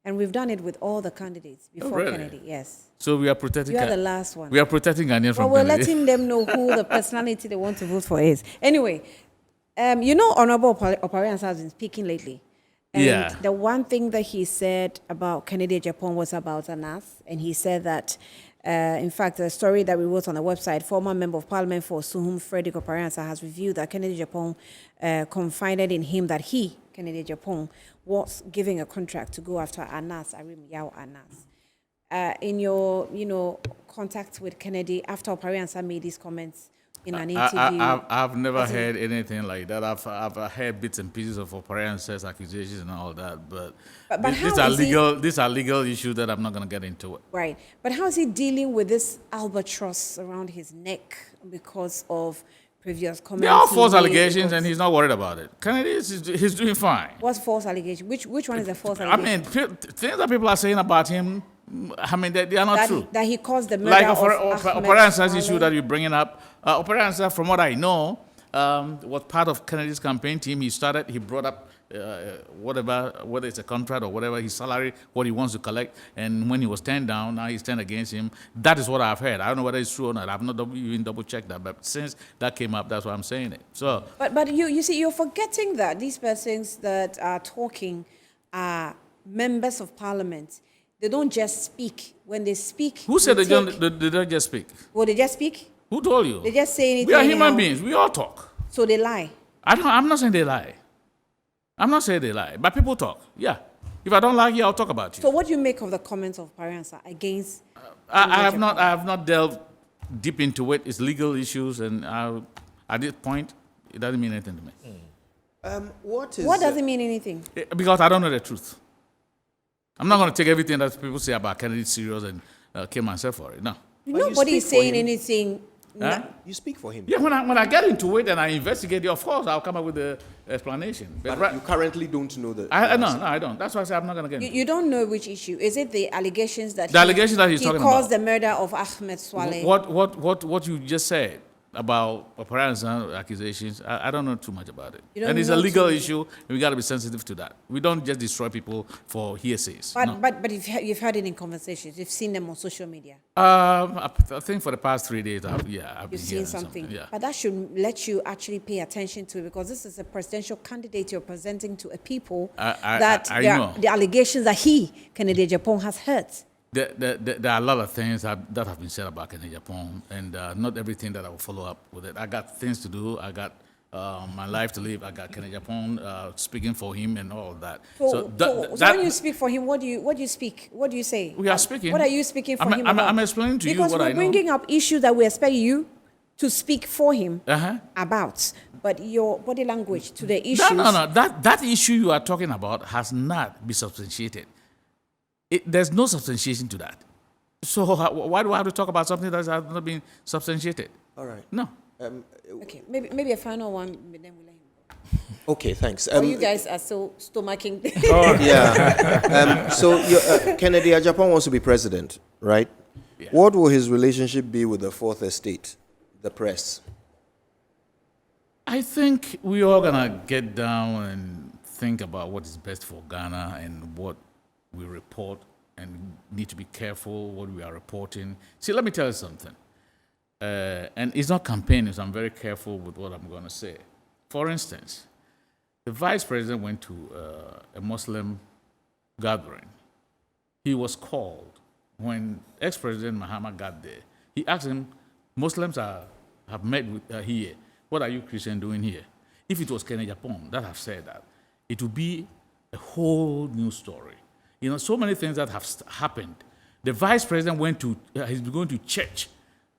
and we've done it with all the candidates before really? Kennedy. Yes, So we are protecting. you are the last one. We are protecting Ghanaians Well, from we're Kennedy. letting them know who the personality they want to vote for is. Anyway, Honorable Oparians has been speaking lately. And Yeah. the one thing that he said about Kennedy Japan was about Anas. And he said that, in fact, the story that we wrote on the website, former Member of Parliament for Suhum, Frederick Opariansa, has revealed that Kennedy Japan confided in him that he, Kennedy Japan, was giving a contract to go after Anas, Arim Yao Anas. In your, contact with Kennedy, after Opariansa made these comments in an interview. I've never heard anything like that. I've heard bits and pieces of operances, accusations, and all that. But these how are is he- legal. These are legal issues that I'm not going to get into it. Right. But how is he dealing with this albatross around his neck because of previous comments? There are he false made allegations, because- and he's not worried about it. Kennedy he's doing fine. What's false allegation? Which one is a false I allegation? mean, things that people are saying about him, they are not that, true. that he caused the murder Like of Ahmed Operansas Swaleh. issue that you're bringing up. Operansas, from what I know, was part of Kennedy's campaign team. He brought up whether it's a contract or whatever, his salary, what he wants to collect. And when he was turned down, now he's turned against him. That is what I've heard. I don't know whether it's true or not. I've not even double-checked that. But since that came up, that's why I'm saying it. So, But you see, you're forgetting that these persons that are talking are members of parliament. They don't just speak. When they speak, who said they they take- don't just speak? Well, they just speak? Who told you? They just say anything We are human anyhow. beings. We all talk. So they lie. I'm not saying they lie. I'm not saying they lie. But people talk. Yeah. If I don't like you, I'll talk about you. So what do you make of the comments of Pariansa against? I have not delved deep into it. It's legal issues, and at this point, it doesn't mean anything to me. What doesn't mean anything? Because I don't know the truth. I'm not going to take everything that people say about Kennedy serious and kill myself for it. No. But you Nobody is speak for saying him. anything. Huh? You speak for him. Yeah, when I get into it and I investigate it, of course, I'll come up with the explanation. But But you currently don't know the. no, I don't. That's why I say I'm not going to get into it. You don't know which issue. Is it the allegations that The allegations that he's he talking caused about. the murder of Ahmed Swaleh? What you just said about Operansas accusations, I don't know too much about it. You don't And it's a know legal too much. issue, and we got to be sensitive to that. We don't just destroy people for hearsays. But No. but you've heard it in conversations. You've seen them on social media. I think for the past 3 days, I've been You've seen hearing something. Yeah. But that should let you actually pay attention to it because this is a presidential candidate you're presenting to a people that I there know. are the allegations that he, Kennedy Japan, has hurt. There are a lot of things that have been said about Kennedy Japan, and not everything that I will follow up with it. I got things to do. I got my life to live. I got Kennedy Japan speaking for him and all of that. So when you speak for him, what do you speak? What do you say? We are speaking. What are you speaking for him I'm about? explaining to you because what I know. we're bringing up issues that we expect you to speak for him about. But your body language to the issues. No. That issue you are talking about has not been substantiated. There's no substantiation to that. So why do I have to talk about something that has not been substantiated? All right. No. Okay, maybe a final one, but then we'll let him go. Okay, thanks. You guys are so stomaching. Yeah. So Kennedy Japan wants to be president, right? Yeah. What will his relationship be with the Fourth Estate, the press? I think we are gonna get down and think about what is best for Ghana and what we report, and need to be careful what we are reporting. See, let me tell you something. And it's not campaigning, so I'm very careful with what I'm going to say. For instance, the vice president went to a Muslim gathering. He was called. When ex-president Mahama got there, he asked him, Muslims have met with, here. What are you Christians doing here? If it was Kennedy Japan that have said that, it would be a whole new story. You know, so many things that have happened. The vice president went to, he's been going to church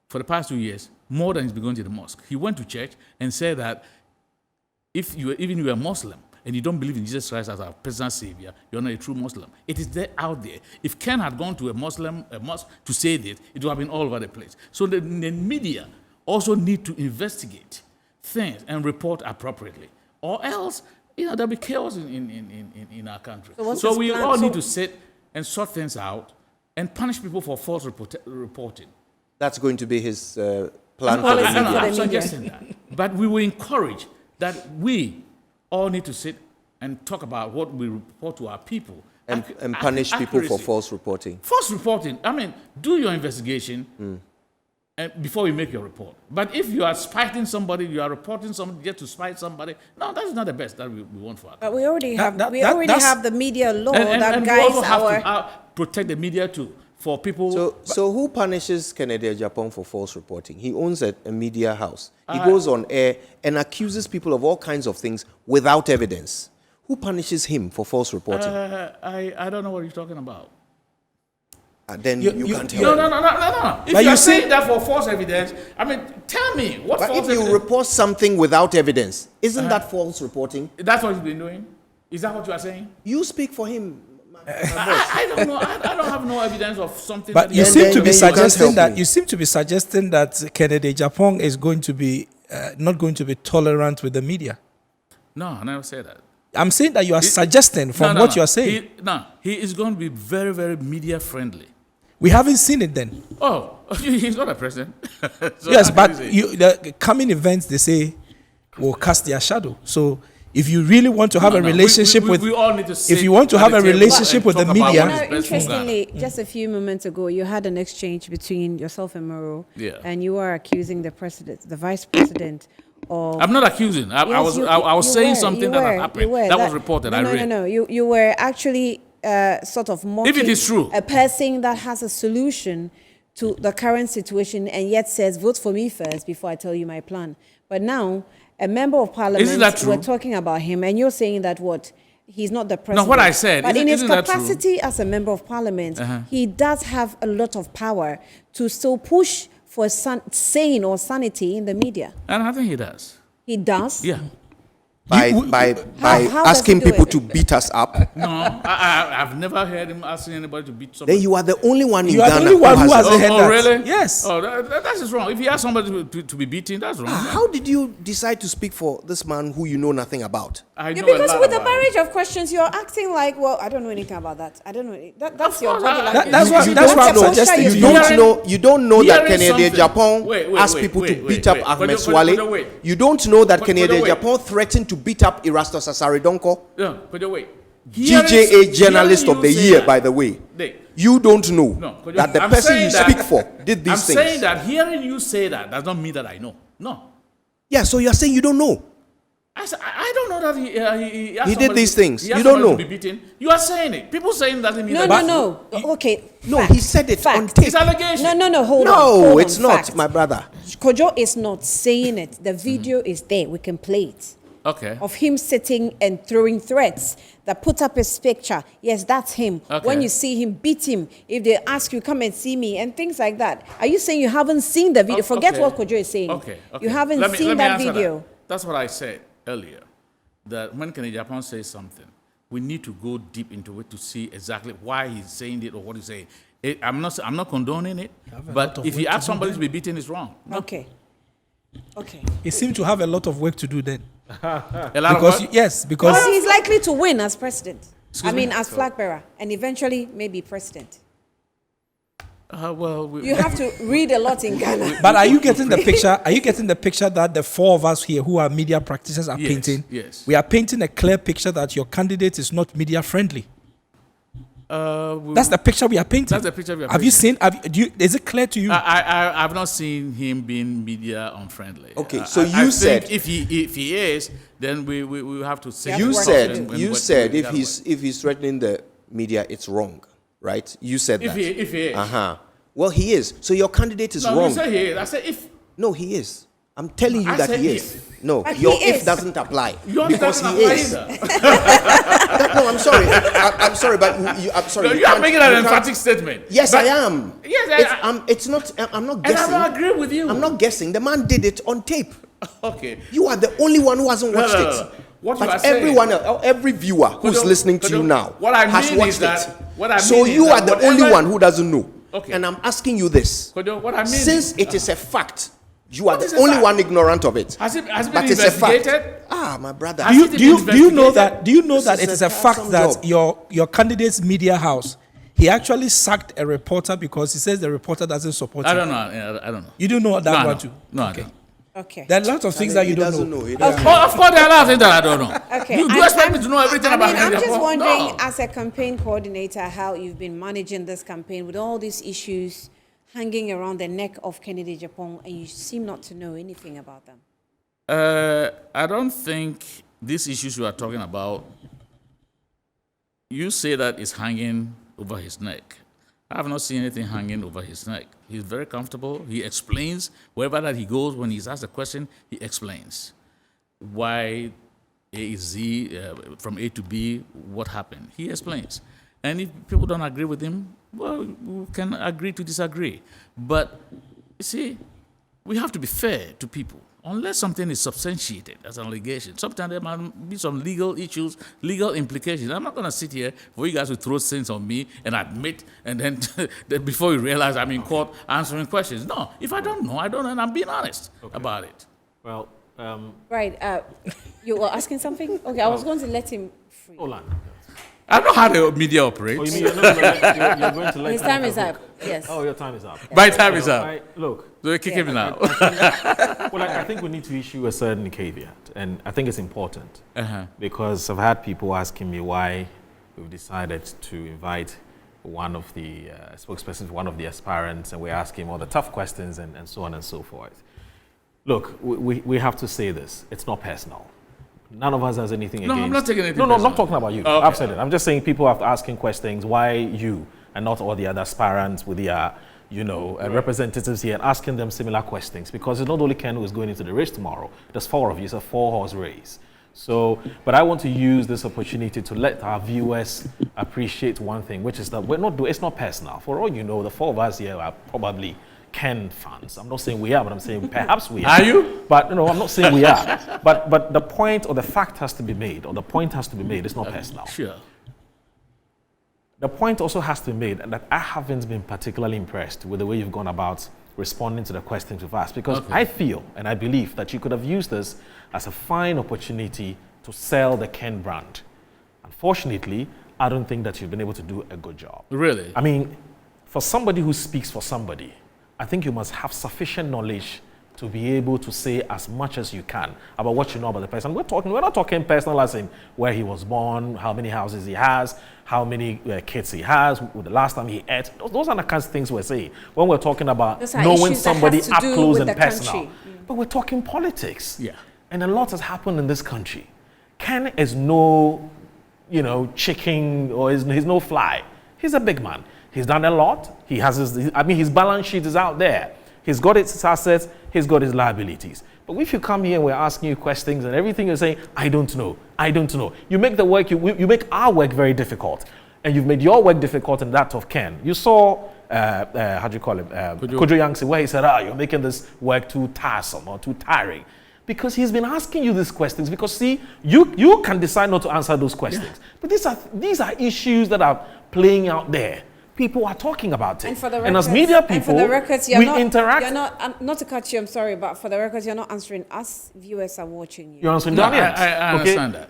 for the past 2 years, more than he's been going to the mosque. He went to church and said that if you are Muslim and you don't believe in Jesus Christ as our personal savior, you're not a true Muslim. It is there out there. If Ken had gone to a mosque to say this, it would have been all over the place. So the media also need to investigate things and report appropriately, or else there'll be chaos in our country. So we all need to sit and sort things out and punish people for false reporting. That's going to be his plan No, for the media. I'm suggesting that. But we will encourage that we all need to sit and talk about what we report to our people. And punish people for false reporting. False reporting. I mean, do your investigation and before you make your report. But if you are spiting somebody, you are reporting somebody just to spite somebody, no, that's not the best that we want for our country. But we already have that's- have the media law And that we guides also have our. to protect the media too, for people. So who punishes Kennedy Japan for false reporting? He owns a media house. He goes on air and accuses people of all kinds of things without evidence. Who punishes him for false reporting? I don't know what you're talking about. Then you can't help. No. If But you're you see- saying that for false evidence, I mean, tell me what But false if you evidence. report something without evidence, isn't that false reporting? That's what he's been doing. Is that what you are saying? You speak for him. I don't know. I don't have no evidence of something. But that you he- seem then- to be then you can't suggesting help that me. you seem to be suggesting that Kennedy Japan is going to be not going to be tolerant with the media. No, I never said that. I'm saying that you are suggesting from No, what no. you are saying. He is going to be very, very media friendly. We haven't seen it then. Oh, he's not a president. So Yes, how but can you say? the coming events, they say, will cast their shadow. So if you really want to have a No, relationship we with, all need to sit if you want to at have the a table relationship and with the talk about media, what is best for Ghana. Interestingly, just a few moments ago, you had an exchange between yourself and Moro, Yeah. and you were accusing the president, the vice president, of. I'm not accusing. I Yes, was you saying were, something you that were, had happened. you were. That was reported. I read. No. You were actually sort of mocking it is true. a person that has a solution to the current situation and yet says, vote for me first before I tell you my plan. But now, a member of parliament, Isn't that true? we're talking about him, and you're saying that what? He's not the president. what I said, But in his isn't that true? capacity as a member of parliament, he does have a lot of power to still push for sane or sanity in the media. And I think he does. He does. Yeah. By how does asking he do people it? to beat us up. No, I've never heard him asking anybody to beat somebody. Then you are the only one in you are the Ghana only one who has has heard Oh, that. really? Yes. Oh, that is wrong. If he has somebody to be beaten, that's wrong. How did you decide to speak for this man who you know nothing about? I know Yeah, because a lot with the about him. marriage of questions, you're acting like, well, I don't know anything about that. I don't know. That's Of your course, body I- language. that's what- You that's don't what I'm know- suggesting. You You don't hearing- know. You don't know that hearing Kennedy something. Japan Wait, asked people to wait, beat up wait. Ahmed But Swale. wait. You don't know that But Kennedy wait. Japan threatened to beat up Erastus Asaridonko, Yeah, but wait. GJA Journalist of the Year, by the way. You don't know No, that the I'm person saying you that- speak for did these I'm things. saying that hearing you say that does not mean that I know. No. Yeah, so you're saying you don't know. I don't know that he asked He did somebody these to- things. he asked You don't somebody to know. be beaten. You are saying it. People saying doesn't mean No, that. no. Okay. No, fact. he said it on Fact. tape. It's allegation. No. Hold on. No, hold it's on. not, Fact. my brother. Kojo is not saying it. The video is there. We can play it. Okay. Of him sitting and throwing threats that put up his picture. Yes, that's him. Okay. When you see him, beat him. If they ask you, come and see me, and things like that. Are you saying you haven't seen the video? Forget Okay. what Kojo is saying. Okay. You haven't Let me seen that answer video. That's what I said earlier. That when Kennedy Japan says something, we need to go deep into it to see exactly why he's saying it or what he's saying. I'm not condoning it, have a lot but of if work you to ask do somebody then. to be beaten, it's wrong. Okay. Okay. He seemed to have a lot of work to do then. A lot Because, of work? yes, because Well, he's likely to win as president. Excuse I mean, me? as flag bearer, and eventually maybe president. You have to read a lot in Ghana. But are you getting the picture? Are you getting the picture that the four of us here who are media practitioners are Yes, painting? yes. We are painting a clear picture that your candidate is not media friendly. That's the picture we are painting. That's the picture we are Have you painting. seen? Is it clear to you? I've not seen him being media unfriendly. Okay, so I you think said- if he is, then we will have to say You You work said on you said if he's threatening the media, it's wrong, right? You said if that. he is. Well, he is. So your candidate is No, wrong. you say he is. I say if. No, he is. I'm telling you I that said he if. is. No, But your he if is. doesn't apply You because understand he that is. either. No, I'm sorry. I'm sorry, but I'm sorry. No, you you are can't- making you an can't- emphatic statement. Yes, But- I am. Yes, it's not. I'm not And guessing. I agree with you. I'm not guessing. The man did it on tape. Okay. You are the only one who hasn't watched no, no. it. What you are But saying- everyone else, every viewer who's Kojo, listening to you Kojo, now what I has mean watched is that- it. what I So mean is you that are the only whatever- one who doesn't know. Okay. And I'm asking you this. Kojo, what I mean Since is, it is a fact, you are What is the a only fact? one ignorant of it. has it been But it's a investigated? fact. Ah, my brother. Has do you, it do you, been do you know investigated? that? Do you know This that is it is a a fact tiresome that job. your candidate's media house, he actually sacked a reporter because he says the reporter doesn't support I him. don't know. I don't know. You don't know that No, one no. too. No, I Okay. don't. Okay. There are lots of things that you He don't doesn't know. know. He doesn't Oh, of course, there are a lot of things that I don't know. Okay. You I'm- expect me I'm- to know everything I about mean, I'm Kennedy just Japan? wondering, No. as a campaign coordinator, how you've been managing this campaign with all these issues hanging around the neck of Kennedy Japan, and you seem not to know anything about them. I don't think these issues you are talking about, you say that it's hanging over his neck. I have not seen anything hanging over his neck. He's very comfortable. He explains wherever that he goes. When he's asked a question, he explains why A is Z, from A to B, what happened. He explains. And if people don't agree with him, well, we can agree to disagree. But you see, we have to be fair to people. Unless something is substantiated as an allegation, sometimes there might be some legal issues, legal implications. I'm not going to sit here for you guys to throw things on me and admit, and then then before you realize I'm in court answering questions. No, if I don't know, I don't know, and I'm being honest about it. Well, Right. You were asking something? Okay, I was going to let him free. hold on. I know how the media operates. Oh, you mean you're going to let His him time off is the up. hook? Yes. Oh, your time is up. My time is up. Look, So you kick him now. well, I think we need to issue a certain caveat, and I think it's important Uh-huh. because I've had people asking me why we've decided to invite one of the spokespersons, one of the aspirants, and we're asking all the tough questions and so on and so forth. Look, we have to say this. It's not personal. None of us has anything No, against... I'm not taking anything No, I'm not personal. talking about you. Oh, okay. I've said it. I'm just saying people have asking questions, why you and not all the other aspirants with their, representatives here and asking them similar questions, because it's not only Ken who is going into the race tomorrow. There's four of you. It's a 4-horse race. So, but I want to use this opportunity to let our viewers appreciate one thing, which is that it's not personal. For all you know, the four of us here are probably Ken fans. I'm not saying we are, but I'm saying perhaps we are. Are you? But no, I'm not saying we are. But the point or the fact has to be made, or the point has to be made. It's not personal. Sure. The point also has to be made that I haven't been particularly impressed with the way you've gone about responding to the questions we've asked, because I feel and I believe that you could have used this as a fine opportunity to sell the Ken brand. Unfortunately, I don't think that you've been able to do a good job. Really? I mean, for somebody who speaks for somebody, I think you must have sufficient knowledge to be able to say as much as you can about what you know about the person. We're not talking personal as in where he was born, how many houses he has, how many kids he has, the last time he ate. Those are the kinds of things we're saying when we're talking about Those are knowing issues that somebody have to up do close with and the personal. country. But we're talking politics. Yeah. And a lot has happened in this country. Ken is no, chicken, or he's no fly. He's a big man. He's done a lot. He has his balance sheet is out there. He's got his assets, he's got his liabilities. But if you come here and we're asking you questions and everything you're saying, I don't know, you make the work, you make our work very difficult. And you've made your work difficult and that of Ken. You saw, how do you call him? Kojo Yankee, where he said, you're making this work too tiresome or too tiring. Because he's been asking you these questions. Because see, you can decide not to answer those questions. Yeah. But these are issues that are playing out there. People are talking about it. And for the records, and as media people, interact. You're not to cut you, I'm sorry, but for the records, you're not answering us. Viewers are watching you. You're answering no, Ghanaians. I understand that.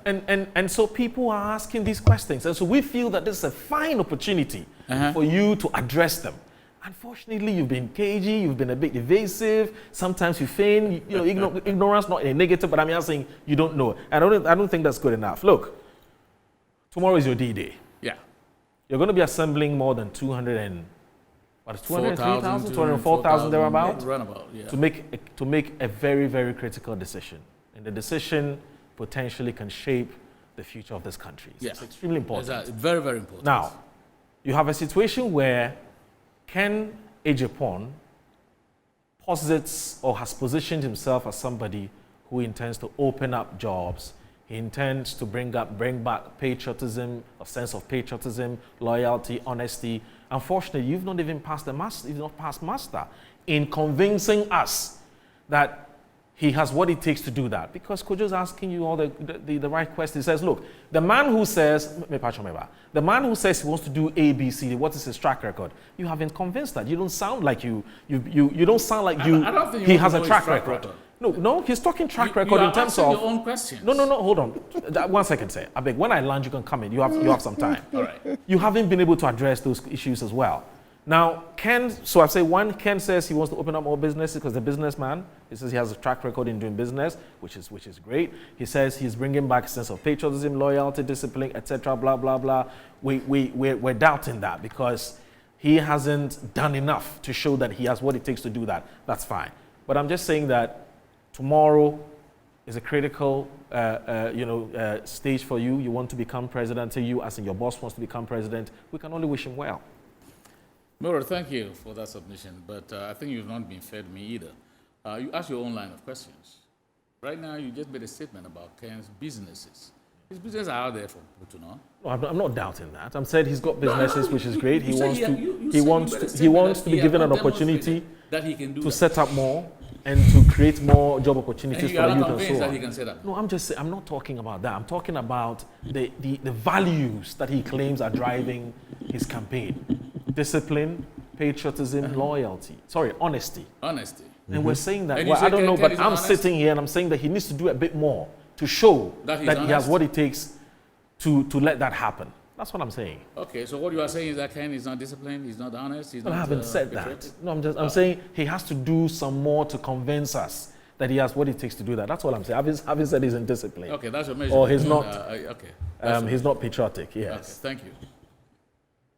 And so people are asking these questions. And so we feel that this is a fine opportunity for you to address them. Unfortunately, you've been cagey, you've been a bit evasive. Sometimes you feign, ignorance, not in a negative, but I'm just saying you don't know. I don't think that's good enough. Look, tomorrow is your D-Day. Yeah. You're going to be assembling more than 204,000 thereabouts to make a very, very critical decision. And the decision potentially can shape the future of this country. So it's extremely important. Exactly. Very, very important. Now, you have a situation where Ken Ejapon posits or has positioned himself as somebody who intends to open up jobs. He intends to bring back patriotism, a sense of patriotism, loyalty, honesty. Unfortunately, you've not even passed muster in convincing us that he has what it takes to do that. Because Kojo's asking you all the right questions. He says, look, the man who says he wants to do A, B, C, what is his track record? You haven't convinced that. You don't sound like he has a track record. No, he's talking track record in terms of your own questions. No, hold on. 1 second, sir. I beg. When I land, you can come in. You have some time. All right. You haven't been able to address those issues as well. Now, Ken says he wants to open up more businesses because the businessman. He says he has a track record in doing business, which is great. He says he's bringing back a sense of patriotism, loyalty, discipline, etc. Blah blah blah. We're doubting that because he hasn't done enough to show that he has what it takes to do that. That's fine. But I'm just saying that tomorrow is a critical stage for you. You want to become president, you as in your boss wants to become president. We can only wish him well. Moro, thank you for that submission, but I think you've not been fair to me either. You asked your own line of questions. Right now, you just made a statement about Ken's businesses. His businesses are out there for people to know. No, I'm not doubting that. I'm saying he's got businesses, which is great. He wants to be given an opportunity that he can do to set up more and to create more job opportunities for the youth and so that on. He can say that. No, I'm not talking about that. I'm talking about the values that he claims are driving his campaign. Discipline, patriotism, loyalty. Sorry, honesty. Honesty. And we're saying that, I don't know, but I'm sitting here and I'm saying that he needs to do a bit more to show that he has what it takes to let that happen. That's what I'm saying. Okay, so what you are saying is that Ken is not disciplined, he's not honest, he's not I haven't said that. No, I'm saying he has to do some more to convince us that he has what it takes to do that. That's all I'm saying. I haven't said he's indisciplined. Okay, that's your measure. Or he's not. He's not patriotic. Yes. Okay, thank you.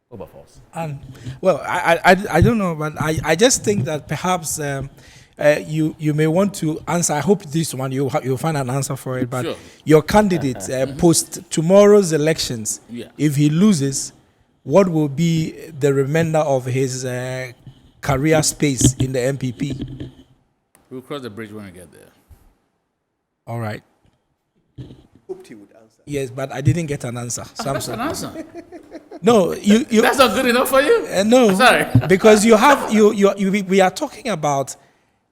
Wilberforce. Well, I don't know, but I just think that perhaps you may want to answer. I hope this one you'll find an answer for it. But sure. Your candidate post tomorrow's elections, if he loses, what will be the remainder of his career space in the MPP? We'll cross the bridge when we get there. All right. Hoped he would answer. Yes, but I didn't get an answer. So That's an answer. No, you. That's not good enough for you? No, sorry. Because we are talking about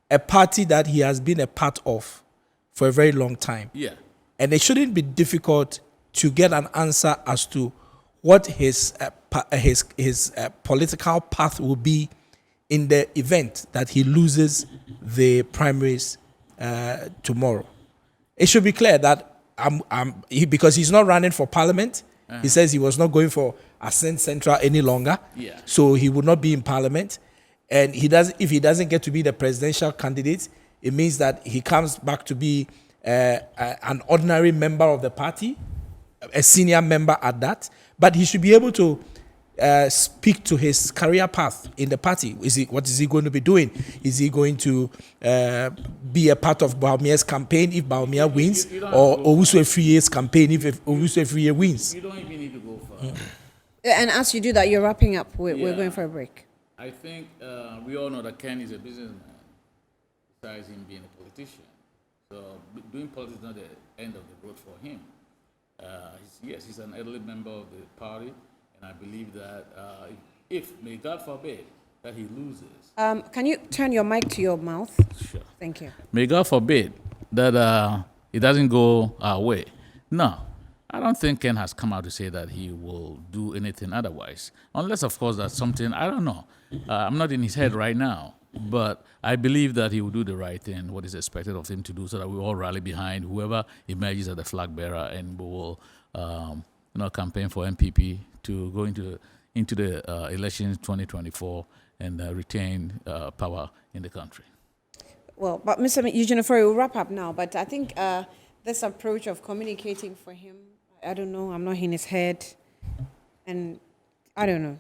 a party that he has been a part of for a very long time. Yeah. And it shouldn't be difficult to get an answer as to what his political path will be in the event that he loses the primaries tomorrow. It should be clear that because he's not running for parliament. He says he was not going for Ascent Central any longer. Yeah. So he would not be in parliament. And if he doesn't get to be the presidential candidate, it means that he comes back to be an ordinary member of the party, a senior member at that. But he should be able to speak to his career path in the party. What is he going to be doing? Is he going to be a part of Bawumia's campaign if Bawumia wins, or Owusu Efriye's campaign if Owusu Efriye wins? You don't even need to go far. And as you do that, you're wrapping up. We're going for a break. I think we all know that Ken is a businessman. criticize him being a politician. So doing politics is not the end of the road for him. Yes, he's an elderly member of the party, and I believe that if, may God forbid, that he loses. Can you turn your mic to your mouth? Sure. Thank you. May God forbid that it doesn't go our way. No, I don't think Ken has come out to say that he will do anything otherwise. Unless, of course, that's something, I don't know. I'm not in his head right now. But I believe that he will do the right thing, what is expected of him to do, so that we all rally behind whoever emerges as the flag bearer, and we will campaign for MPP to go into the elections 2024 and retain power in the country. Well, but Mr. Eugene Ofori, we'll wrap up now. But I think this approach of communicating for him, I don't know, I'm not in his head. And I don't know.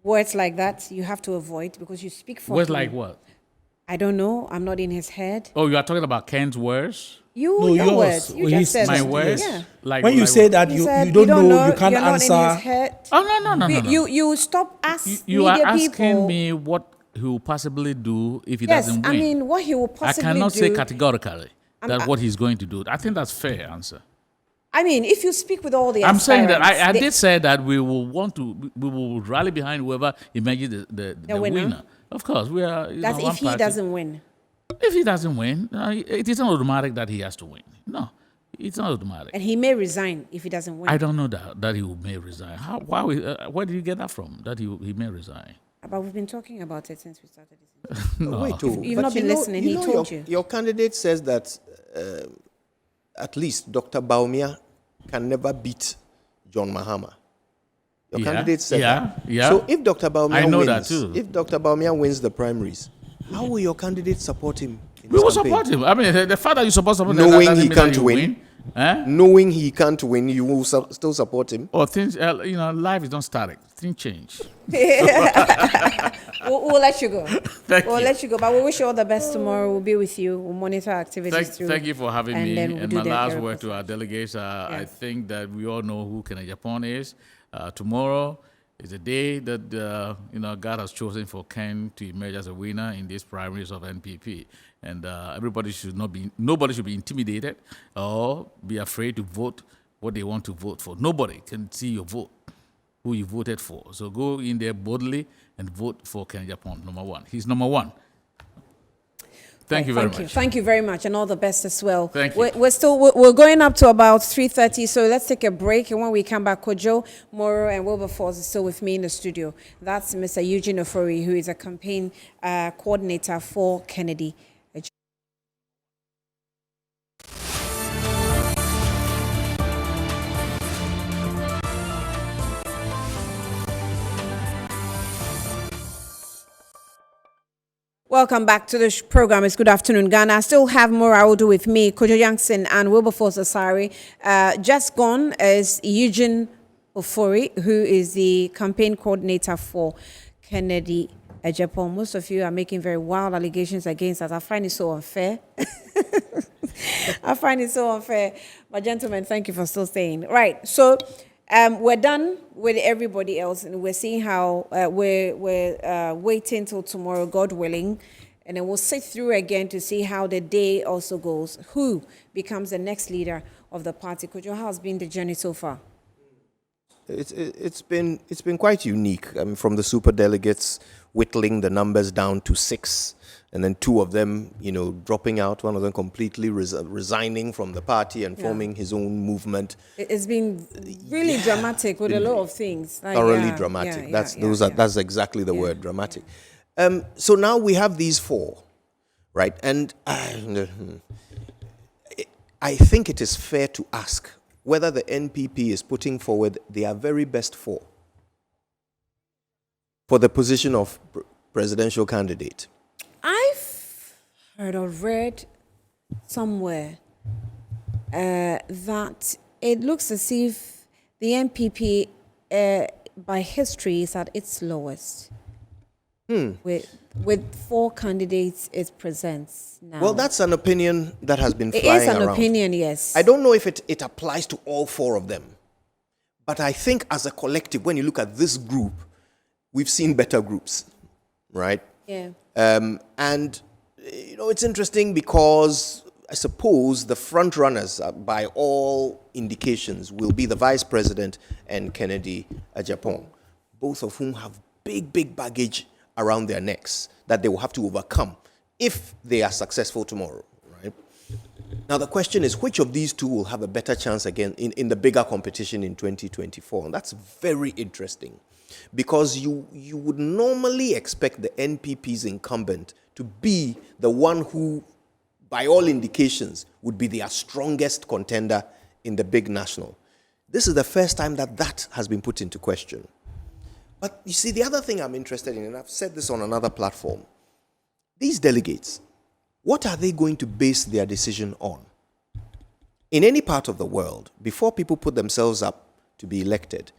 Words like that you have to avoid because you speak for Words him. like what? I don't know. I'm not in his head. Oh, you are talking about Ken's words? Your yours. words. You Well, just he's- said My it. words? Yeah. Like, When you like say what? that You you said don't know, you can't you're not answer. in his head. Oh, no. You stop asking You are media asking people. me what he will possibly do if he Yes, doesn't win. I mean what he will I possibly cannot do. say categorically that what he's going to do. I think that's fair answer. I mean, if you speak with all the I'm saying that aspirants, I they- did say that we will rally behind whoever emerges the winner. Of course, we are. That's one if he party. doesn't win. If he doesn't win, it isn't automatic that he has to win. No, it's not automatic. And he may resign if he doesn't win. I don't know that he may resign. Where did you get that from? That he may resign? But we've been talking about it since we started this. Wait, oh, You've but not been listening, he told you. Your candidate says that at least Dr. Baumia can never beat John Mahama. Your Yeah, candidate said that. yeah. So if Dr. Baumia I know wins, that too. if Dr. Baumia wins the primaries, how will your candidate support him? In We his will campaign? support him. I mean, the fact that you support someone Knowing doesn't he mean that can't you win. Eh? Knowing he can't win, you will still support him. Or things, life is not static. Things change. We'll let you go. Thank you. Let you go. But we wish you all the best tomorrow. We'll be with you. We'll monitor activities through. Thank you for having and me. then we'll And do my the last very word first to our delegates, I Yes. think that we all know who Kennedy Japan is. Tomorrow is a day that God has chosen for Ken to emerge as a winner in these primaries of NPP. And nobody should be intimidated or be afraid to vote what they want to vote for. Nobody can see your vote, who you voted for. So go in there boldly and vote for Kennedy Japan, number one. He's number one. Thank you very much. Thank you very much, and all the best as well. Thank you. We're going up to about 3:30, so let's take a break. And when we come back, Kojo Moro and Wilberforce is still with me in the studio. That's Mr. Eugene Ofori, who is a campaign coordinator for Kennedy. Welcome back to the program. It's Good Afternoon, Ghana. I still have more I will do with me, Kojo Yankson and Wilberforce Asari. Just gone is Eugene Ofori, who is the campaign coordinator for Kennedy Japan. Most of you are making very wild allegations against us. I find it so unfair. I find it so unfair. But gentlemen, thank you for still staying. Right, so we're done with everybody else, and we're seeing how we're waiting till tomorrow, God willing, and then we'll sit through again to see how the day also goes. Who becomes the next leader of the party? Kojo, how has been the journey so far? It's been quite unique. From the super delegates whittling the numbers down to 6, and then 2 of them, dropping out. One of them completely resigning from the party and forming his own movement. It's been really dramatic with a lot of things. Like, Thoroughly dramatic. That's exactly the word, dramatic. So now we have these 4, right? And I think it is fair to ask whether the NPP is putting forward their very best 4 for the position of presidential candidate. I've heard or read somewhere that it looks as if the NPP, by history, is at its lowest. With 4 candidates it presents now. Well, that's an opinion that has been It flying is an around. opinion, yes. I don't know if it applies to all 4 of them. But I think as a collective, when you look at this group, we've seen better groups, right? Yeah. And it's interesting because I suppose the front runners, by all indications, will be the Vice President and Kennedy Agyapong, both of whom have big baggage around their necks that they will have to overcome if they are successful tomorrow, right? Now, the question is, which of these two will have a better chance again in the bigger competition in 2024? And that's very interesting because you would normally expect the NPP's incumbent to be the one who, by all indications, would be their strongest contender in the big national. This is the first time that has been put into question. But you see, the other thing I'm interested in, and I've said this on another platform, these delegates, what are they going to base their decision on? In any part of the world, before people put themselves up to be elected,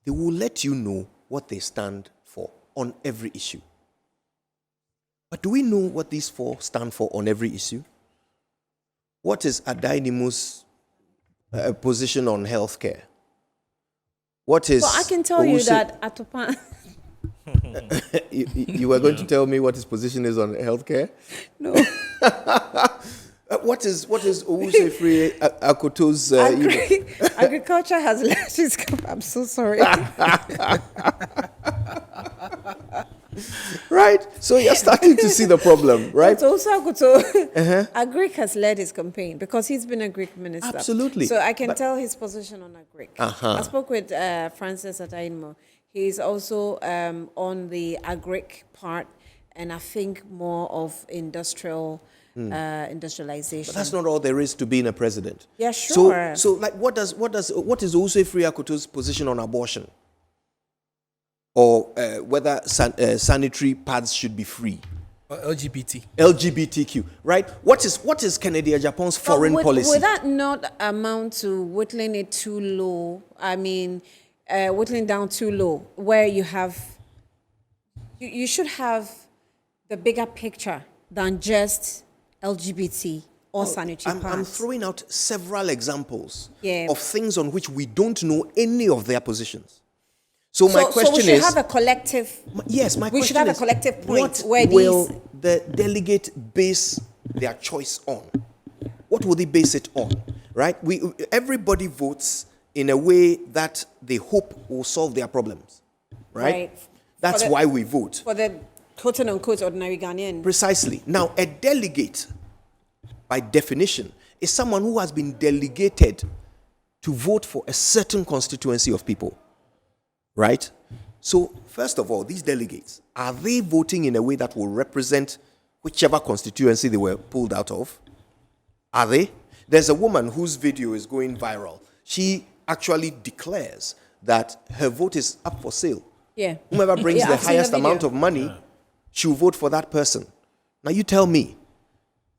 they will let you know what they stand for on every issue. But do we know what these four stand for on every issue? What is Adainimu's position on healthcare? What is... Well, I can tell you that Atopan... you were going to tell me what his position is on healthcare? No. What is Owusu-Efere Akoto's... Agriculture has left his camp. I'm so sorry. Right? So you're starting to see the problem, right? But also Agric has led his campaign because he's been a Greek minister. Absolutely. So I can tell his position on Agric. I spoke with Francis Adainmo. He's also on the Agric part, and I think more of industrialization. But that's not all there is to being a president. Yeah, sure. So like, what is Owusu-Efere Akoto's position on abortion? Or whether sanitary pads should be free. LGBTQ, right? What is Kennedy Agyapong's foreign policy? Would that not amount to whittling it too low? I mean, whittling down too low, where you should have the bigger picture than just LGBT or sanitary pads. I'm throwing out several examples of things on which we don't know any of their positions. So my question is... So we should have a collective... Yes, my question is... We should have a collective point where will the delegate base their choice on? What will they base it on? Right? Everybody votes in a way that they hope will solve their problems. Right? That's why we vote. For the quote-unquote ordinary Ghanaian. Precisely. Now, a delegate, by definition, is someone who has been delegated to vote for a certain constituency of people. Right? So, first of all, these delegates, are they voting in a way that will represent whichever constituency they were pulled out of? Are they? There's a woman whose video is going viral. She actually declares that her vote is up for sale. Yeah. Whoever brings the highest amount of money, she'll vote for that person. Now, you tell me,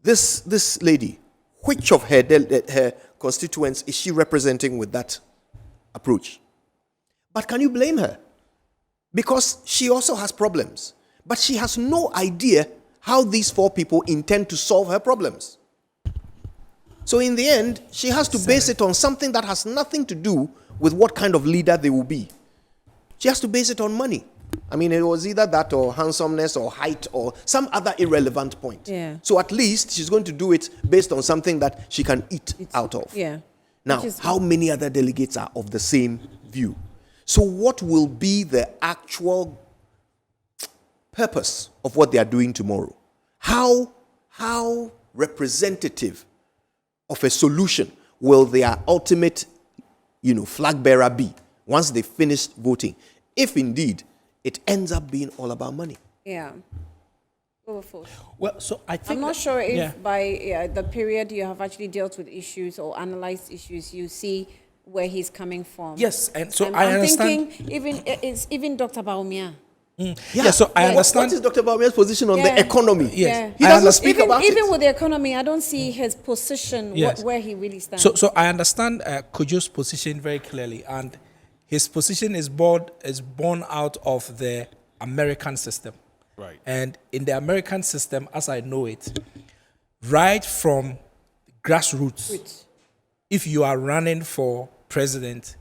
this lady, which of her constituents is she representing with that approach? But can you blame her? Because she also has problems. But she has no idea how these four people intend to solve her problems. So in the end, she has to base it on something that has nothing to do with what kind of leader they will be. She has to base it on money. I mean, it was either that or handsomeness or height or some other irrelevant point. Yeah. So at least she's going to do it based on something that she can eat out of. Yeah. Now, how many other delegates are of the same view? So what will be the actual purpose of what they are doing tomorrow? How representative of a solution will their ultimate, flag bearer be once they finish voting? If indeed it ends up being all about money. Yeah. Overfull. Well, so I think I'm not sure if by the period you have actually dealt with issues or analyzed issues, you see where he's coming from. Yes, and so I'm understand. thinking even Dr. Baumia. Yeah, so I understand. What is Dr. Baumia's position on the economy? Yes. He doesn't speak about it. Even with the economy, I don't see his position, where he really stands. So I understand Kojo's position very clearly, and his position is born out of the American system. Right. And in the American system, as I know it, right from grassroots, if you are running for president,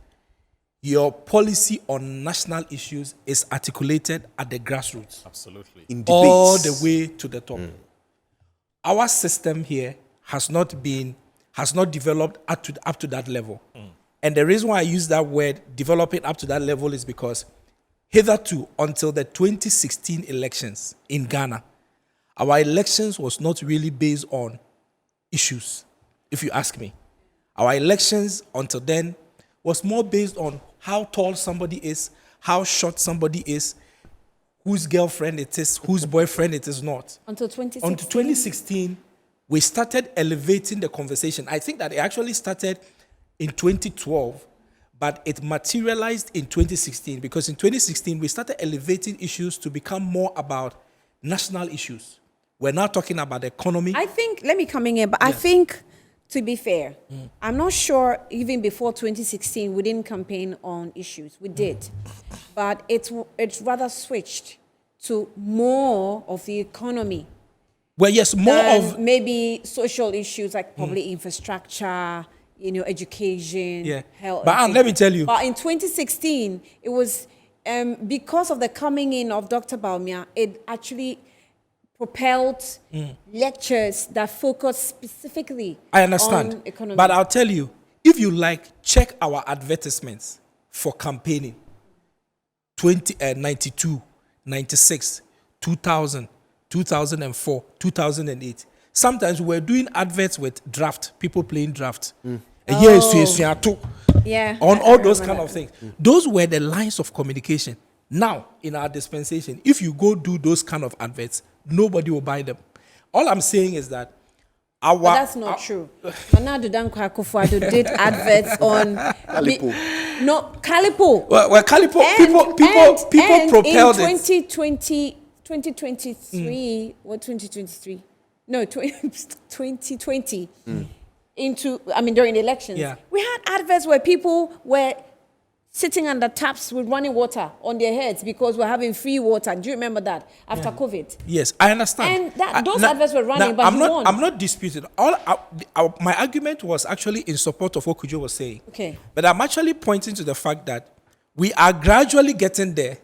your policy on national issues is articulated at the grassroots. Absolutely. In debates. All the way to the top. our system here has not developed up to that level. And the reason why I use that word developing up to that level is because hitherto, until the 2016 elections in Ghana, our elections was not really based on issues, if you ask me. Our elections until then was more based on how tall somebody is, how short somebody is, whose girlfriend it is, whose boyfriend it is not. Until 2016? Until 2016, we started elevating the conversation. I think that it actually started in 2012, but it materialized in 2016 because in 2016, we started elevating issues to become more about national issues. We're now talking about the economy. I think, let me come in here, but I think, to be fair, I'm not sure even before 2016 we didn't campaign on issues. We did. But it's rather switched to more of the economy. Well, yes, more than of maybe social issues like public infrastructure, education, health. But let me tell you. But in 2016, it was because of the coming in of Dr. Bawumia, it actually propelled lectures that focus specifically I understand. on economy. But I'll tell you, if you check our advertisements for campaigning, 92, 96, 2000, 2004, 2008. Sometimes we're doing adverts with draft, people playing draft. Yeah, on I all those kind remember of things. Those were the lines of communication. Now, in our dispensation, if you go do those kind of adverts, nobody will buy them. All I'm saying is that But that's not true. Nana Danko Akufo-Addo did adverts on Calipo. Calipo. Well, Calipo, people propelled in it. 2023, what 2023? No, 2020. During the elections, Yeah. we had adverts where people were sitting under taps with running water on their heads because we're having free water. Do you remember that after COVID? Yes, I understand. And those adverts were running, but I'm he not. won. I'm not disputing. My argument was actually in support of what Kujo was saying. Okay. But I'm actually pointing to the fact that we are gradually getting there,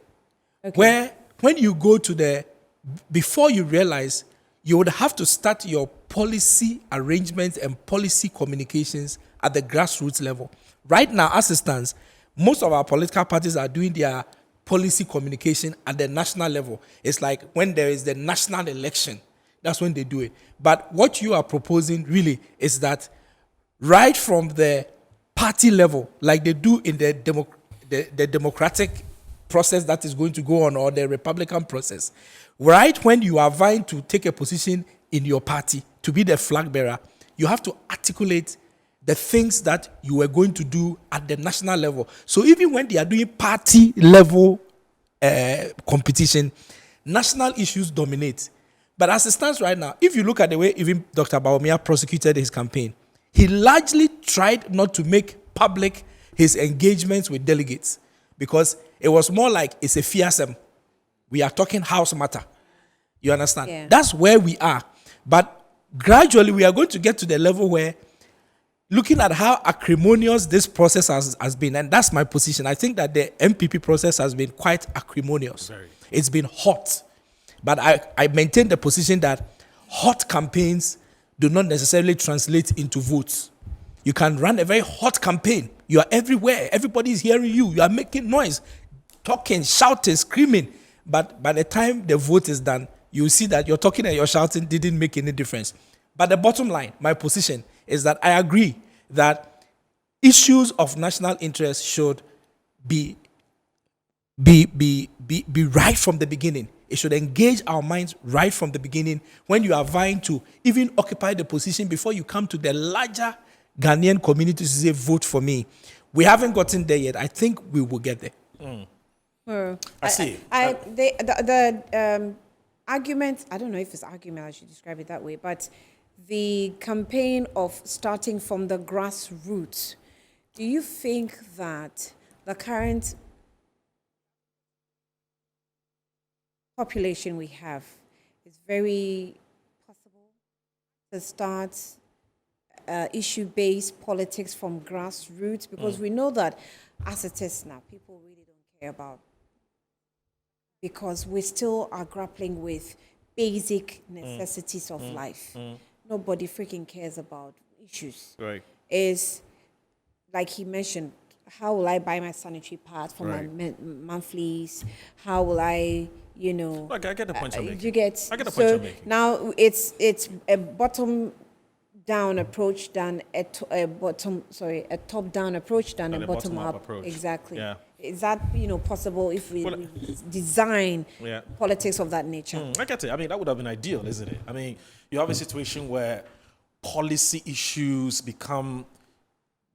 where when you go to before you realize, you would have to start your policy arrangements and policy communications at the grassroots level. Right now, as it stands, most of our political parties are doing their policy communication at the national level. It's like when there is the national election, that's when they do it. But what you are proposing really is that right from the party level, like they do in the democratic process that is going to go on, or the Republican process, right when you are vying to take a position in your party to be the flag bearer, you have to articulate the things that you were going to do at the national level. So even when they are doing party level competition, national issues dominate. But as it stands right now, if you look at the way even Dr. Bawumia prosecuted his campaign, he largely tried not to make public his engagements with delegates because it was more like it's a fearsome. We are talking house matter. You understand? Yeah. That's where we are. But gradually we are going to get to the level where, looking at how acrimonious this process has been, and that's my position, I think that the MPP process has been quite acrimonious. It's been hot. But I maintain the position that hot campaigns do not necessarily translate into votes. You can run a very hot campaign. You are everywhere. Everybody is hearing you. You are making noise, talking, shouting, screaming. But by the time the vote is done, you see that your talking and your shouting didn't make any difference. But the bottom line, my position, is that I agree that issues of national interest should be right from the beginning. It should engage our minds right from the beginning when you are vying to even occupy the position before you come to the larger Ghanaian community to say, vote for me. We haven't gotten there yet. I think we will get there. I see. The argument, I don't know if it's argument, I should describe it that way, but the campaign of starting from the grassroots, do you think that the current population we have is very possible to start issue-based politics from grassroots? Because we know that as it is now, people really don't care about, because we still are grappling with basic necessities of life. Nobody freaking cares about issues. Right. Is like he mentioned, how will I buy my sanitary pads for Right. my monthlies? How will I, you know? Okay, I get the point you're making. You get. I get the so point you're making. now it's a bottom down approach than a top down approach than Than a a bottom bottom-up up. approach. Exactly. Yeah. Is that possible if we, Well, we design Yeah. politics of that nature? I get it. I mean, that would have been ideal, isn't it? I mean, you have a situation where policy issues become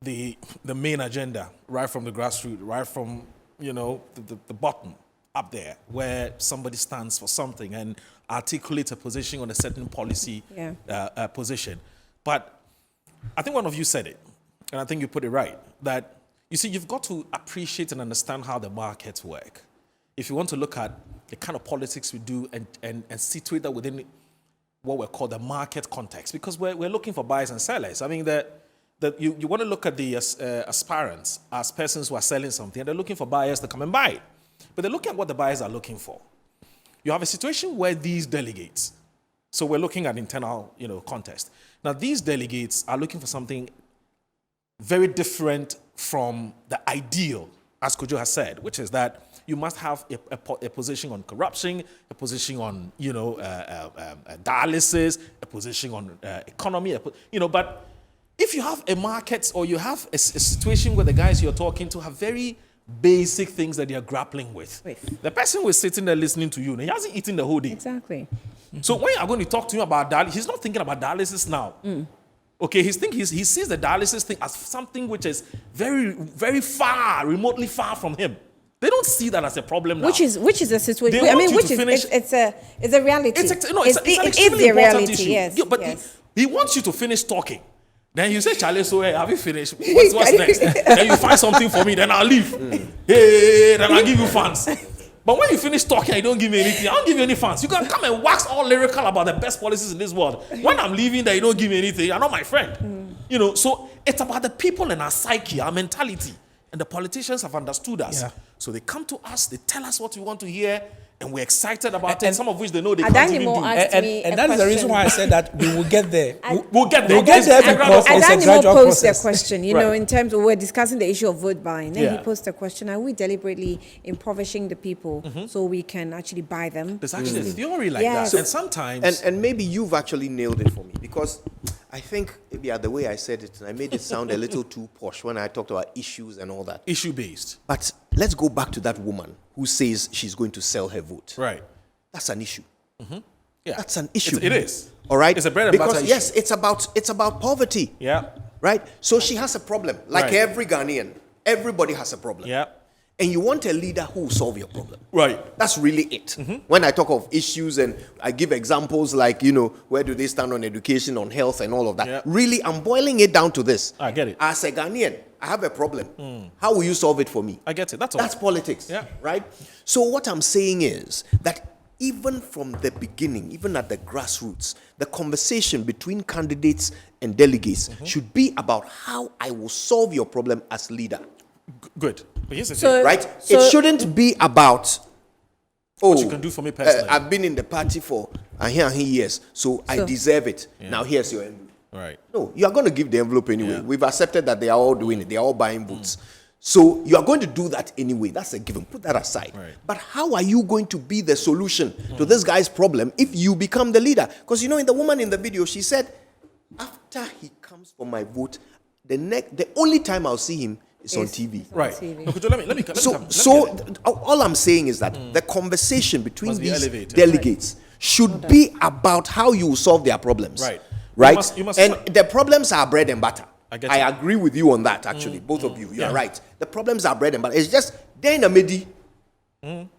the main agenda, right from the grassroots, right from, the bottom up there, where somebody stands for something and articulates a position on a certain policy position. But I think one of you said it, and I think you put it right, that, you see, you've got to appreciate and understand how the markets work. If you want to look at the kind of politics we do and situate that within what we call the market context, because we're looking for buyers and sellers. I mean, you want to look at the aspirants as persons who are selling something, and they're looking for buyers to come and buy it. But they're looking at what the buyers are looking for. You have a situation where these delegates, so we're looking at internal, contest. Now, these delegates are looking for something very different from the ideal, as Kojo has said, which is that you must have a position on corruption, a position on, dialysis, a position on economy, but if you have a market or you have a situation where the guys you're talking to have very basic things that they are grappling with. The person who is sitting there listening to you, he hasn't eaten the whole day. Exactly. So when you're going to talk to him about dialysis, he's not thinking about dialysis now. Okay, he sees the dialysis thing as something which is very, very far, remotely far from him. They don't see that as a problem now. Which is a situation. They I mean, want you which to is finish- it's a reality. It's an it extremely is the important reality. issue. Yes. Yeah, but yes. he wants you to finish talking. Then you say, Charlie, so hey, have you finished? What's next? Then you find something for me, then I'll leave. Hey, then I'll give you fans. But when you finish talking, you don't give me anything. I don't give you any fans. You can come and wax all lyrical about the best policies in this world. When I'm leaving there, you don't give me anything. You're not my friend. So it's about the people and our psyche, our mentality. And the politicians have understood us. Yeah. So they come to us, they tell us what we want to hear, and we're excited about it, some of which they know they Adanimo can't even do. asked me And a that is the reason question. why I said that we will get there. We'll get there. We'll get there because it's a Adanimo gradual posed a process. question, Right. in terms of we're discussing the issue of vote buying. Then Yeah. he posed a question: are we deliberately impoverishing the people so we can actually buy them? There's actually a theory like Yes. that. And sometimes... And maybe you've actually nailed it for me, because I think maybe the way I said it, I made it sound a little too posh when I talked about issues and all that. issue-based. But let's go back to that woman who says she's going to sell her vote. Right. That's an issue. Yeah. That's an issue. It is. All right. It's a bread and because, butter issue. yes, it's about poverty. Yeah. Right. So she has a problem, like Right. every Ghanaian. Everybody has a problem. Yeah. And you want a leader who will solve your problem. Right. That's really it. When I talk of issues and I give examples like, where do they stand on education, on health, and all of that. Yeah. Really, I'm boiling it down to this. I get it. As a Ghanaian, I have a problem. How will you solve it for me? I get it. That's all. That's politics. Yeah. Right? So what I'm saying is that even from the beginning, even at the grassroots, the conversation between candidates and delegates should be about how I will solve your problem as leader. Good. But here's the So- thing. Right? So- It shouldn't be about What you can do for me personally. I've been in the party for years, so I deserve it. Now here's your envelope. Right. No, you are going to give the envelope anyway. Yeah. We've accepted that they are all doing it. They are all buying votes. So you are going to do that anyway. That's a given. Put that aside. Right. But how are you going to be the solution to this guy's problem if you become the leader? Because in the woman in the video, she said, after he comes for my vote, the only time I'll see him is on TV. Right. TV. No, Kojo, let me So all I'm saying is that the conversation between Must be these elevated. delegates should be about how you will solve their problems. Right. Right? You must- and the problems are bread and butter. I get I you. agree with you on that, actually. Both of you. You are right. The problems are bread and butter. It's just they're in the middle.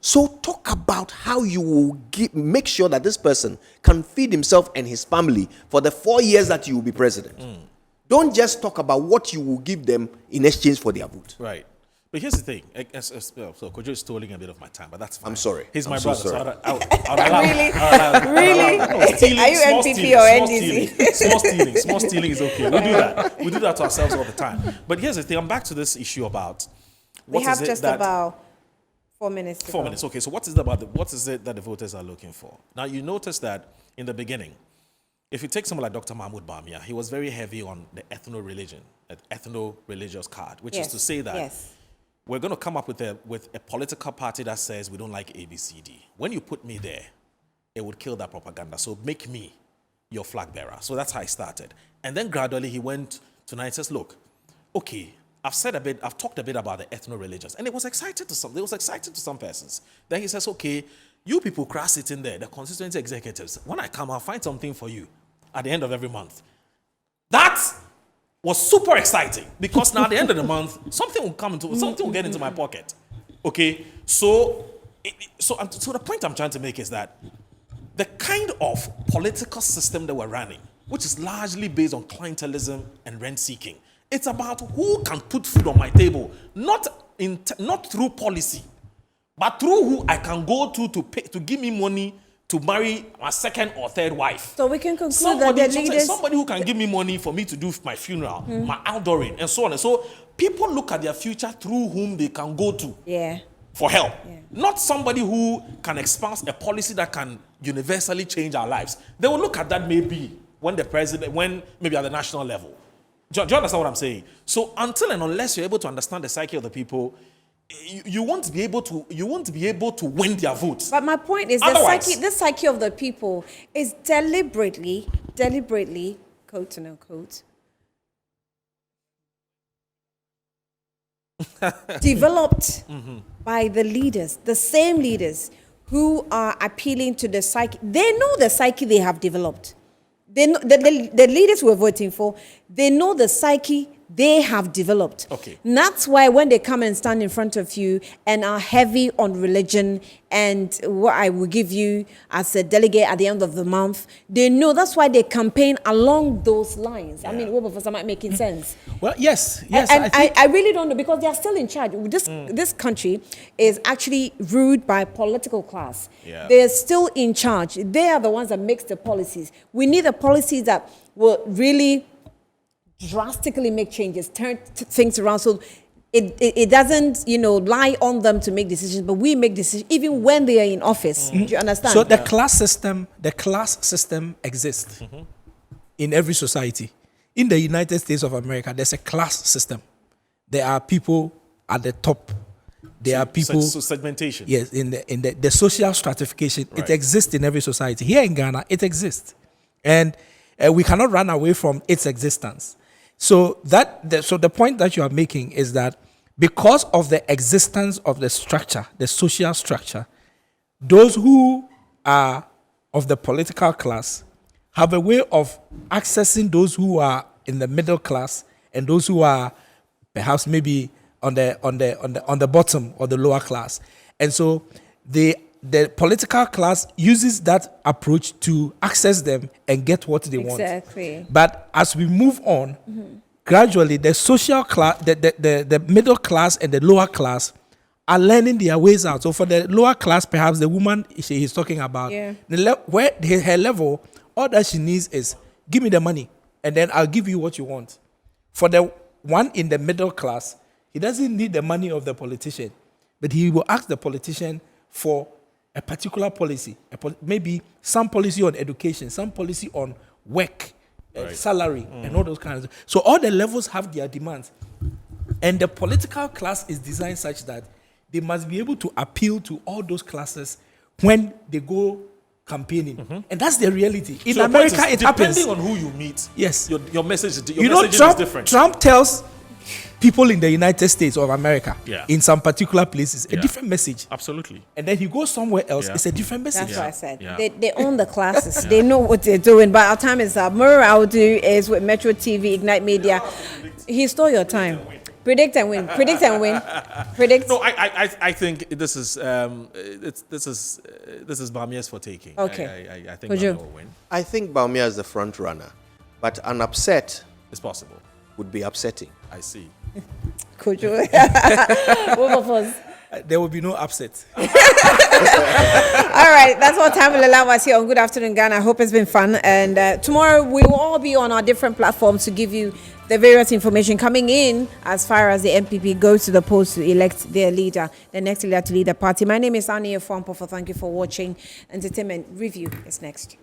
So talk about how you will make sure that this person can feed himself and his family for the 4 years that you will be president. Don't just talk about what you will give them in exchange for their vote. Right. But here's the thing. So Kojo is stealing a bit of my time, but that's fine. I'm sorry. He's my I'm so brother. sorry. I'll allow him. Really? Are you Small NPP stealing, or small NDC? stealing. Small stealing is okay. We do that. We do that to ourselves all the time. But here's the thing. I'm back to this issue about We what have is it just that about 4 minutes. 4 minutes. Okay, so what is it that the voters are looking for? Now, you notice that in the beginning, if you take someone like Dr. Mahmoud Bamia, he was very heavy on the ethno-religious card, which is to say that we're going to come up with a political party that says we don't like ABCD. When you put me there, it would kill that propaganda. So make me your flag bearer. So that's how I started. And then gradually he went to now and says, look, okay, I've talked a bit about the ethno-religious, and it was exciting to some persons. Then he says, okay, you people crash it in there, the constituency executives. When I come, I'll find something for you at the end of every month. That was super exciting because now at the end of the month, something will get into my pocket. Okay, so the point I'm trying to make is that the kind of political system that we're running, which is largely based on clientelism and rent seeking, it's about who can put food on my table, not through policy, but through who I can go to give me money to marry my second or third wife. So we can conclude that the leaders... Somebody who can give me money for me to do my funeral, my outdooring, and so on. And so people look at their future through whom they can go to for help. Yeah. Not somebody who can espouse a policy that can universally change our lives. They will look at that maybe when maybe at the national level. Do you understand what I'm saying? So until and unless you're able to understand the psyche of the people, you won't be able to win their votes. But my point is the psyche of the people is deliberately, quote and unquote, developed by the leaders, the same leaders who are appealing to the psyche. They know the psyche they have developed. They know, the leaders we're voting for, they know the psyche they have developed. Okay. And that's why when they come and stand in front of you and are heavy on religion and what I will give you as a delegate at the end of the month, they know that's why they campaign along those lines. Yeah. I mean, what Professor might making sense? Well, yes. And I really don't know because they are still in charge. This country is actually ruled by political class. Yeah. They're still in charge. They are the ones that makes the policies. We need the policies that will really drastically make changes, turn things around so it doesn't, lie on them to make decisions, but we make decisions even when they are in office. Do you understand? So the class system exists in every society. In the United States of America, there's a class system. There are people at the top. There are people. So segmentation. Yes, in the social stratification, it exists in every society. Here in Ghana, it exists, and we cannot run away from its existence. So the point that you are making is that because of the existence of the structure, the social structure, those who are of the political class have a way of accessing those who are in the middle class and those who are perhaps maybe on the bottom or the lower class. And so the political class uses that approach to access them and get what they want. Exactly. But as we move on, gradually the social class, the middle class and the lower class are learning their ways out. So for the lower class, perhaps the woman he's talking about, her level, all that she needs is give me the money and then I'll give you what you want. For the one in the middle class, he doesn't need the money of the politician, but he will ask the politician for a particular policy, maybe some policy on education, some policy on work, salary, and all those kinds of. So all the levels have their demands. And the political class is designed such that they must be able to appeal to all those classes when they go campaigning. And that's the reality. In so America, it happens. Depending on who you meet, yes, your message is Trump, different. Trump tells people in the United States of America, Yeah. in some particular places, a Yeah. different message. Absolutely. And then he goes somewhere else, Yeah. it's a different message. That's what I said. Yeah. They own the classes. They know what they're doing. But our time is up. More I'll do is with Metro TV, Ignite Media. He stole your time. Predict and win. Predict and win. Predict. No, I think this is Bamia's for taking. Okay. I think Would you? Bamia will win. I think Bawumia is the front runner, but an upset It's possible. would be upsetting. I see. Could you? Both of us. there will be no upset. All right, that's what time will allow us here on Good Afternoon Ghana. I hope it's been fun. And tomorrow we will all be on our different platforms to give you the various information coming in as far as the MPP goes to the polls to elect their leader, the next leader to lead the party. My name is Annie Efwampo. Thank you for watching. Entertainment Review is next.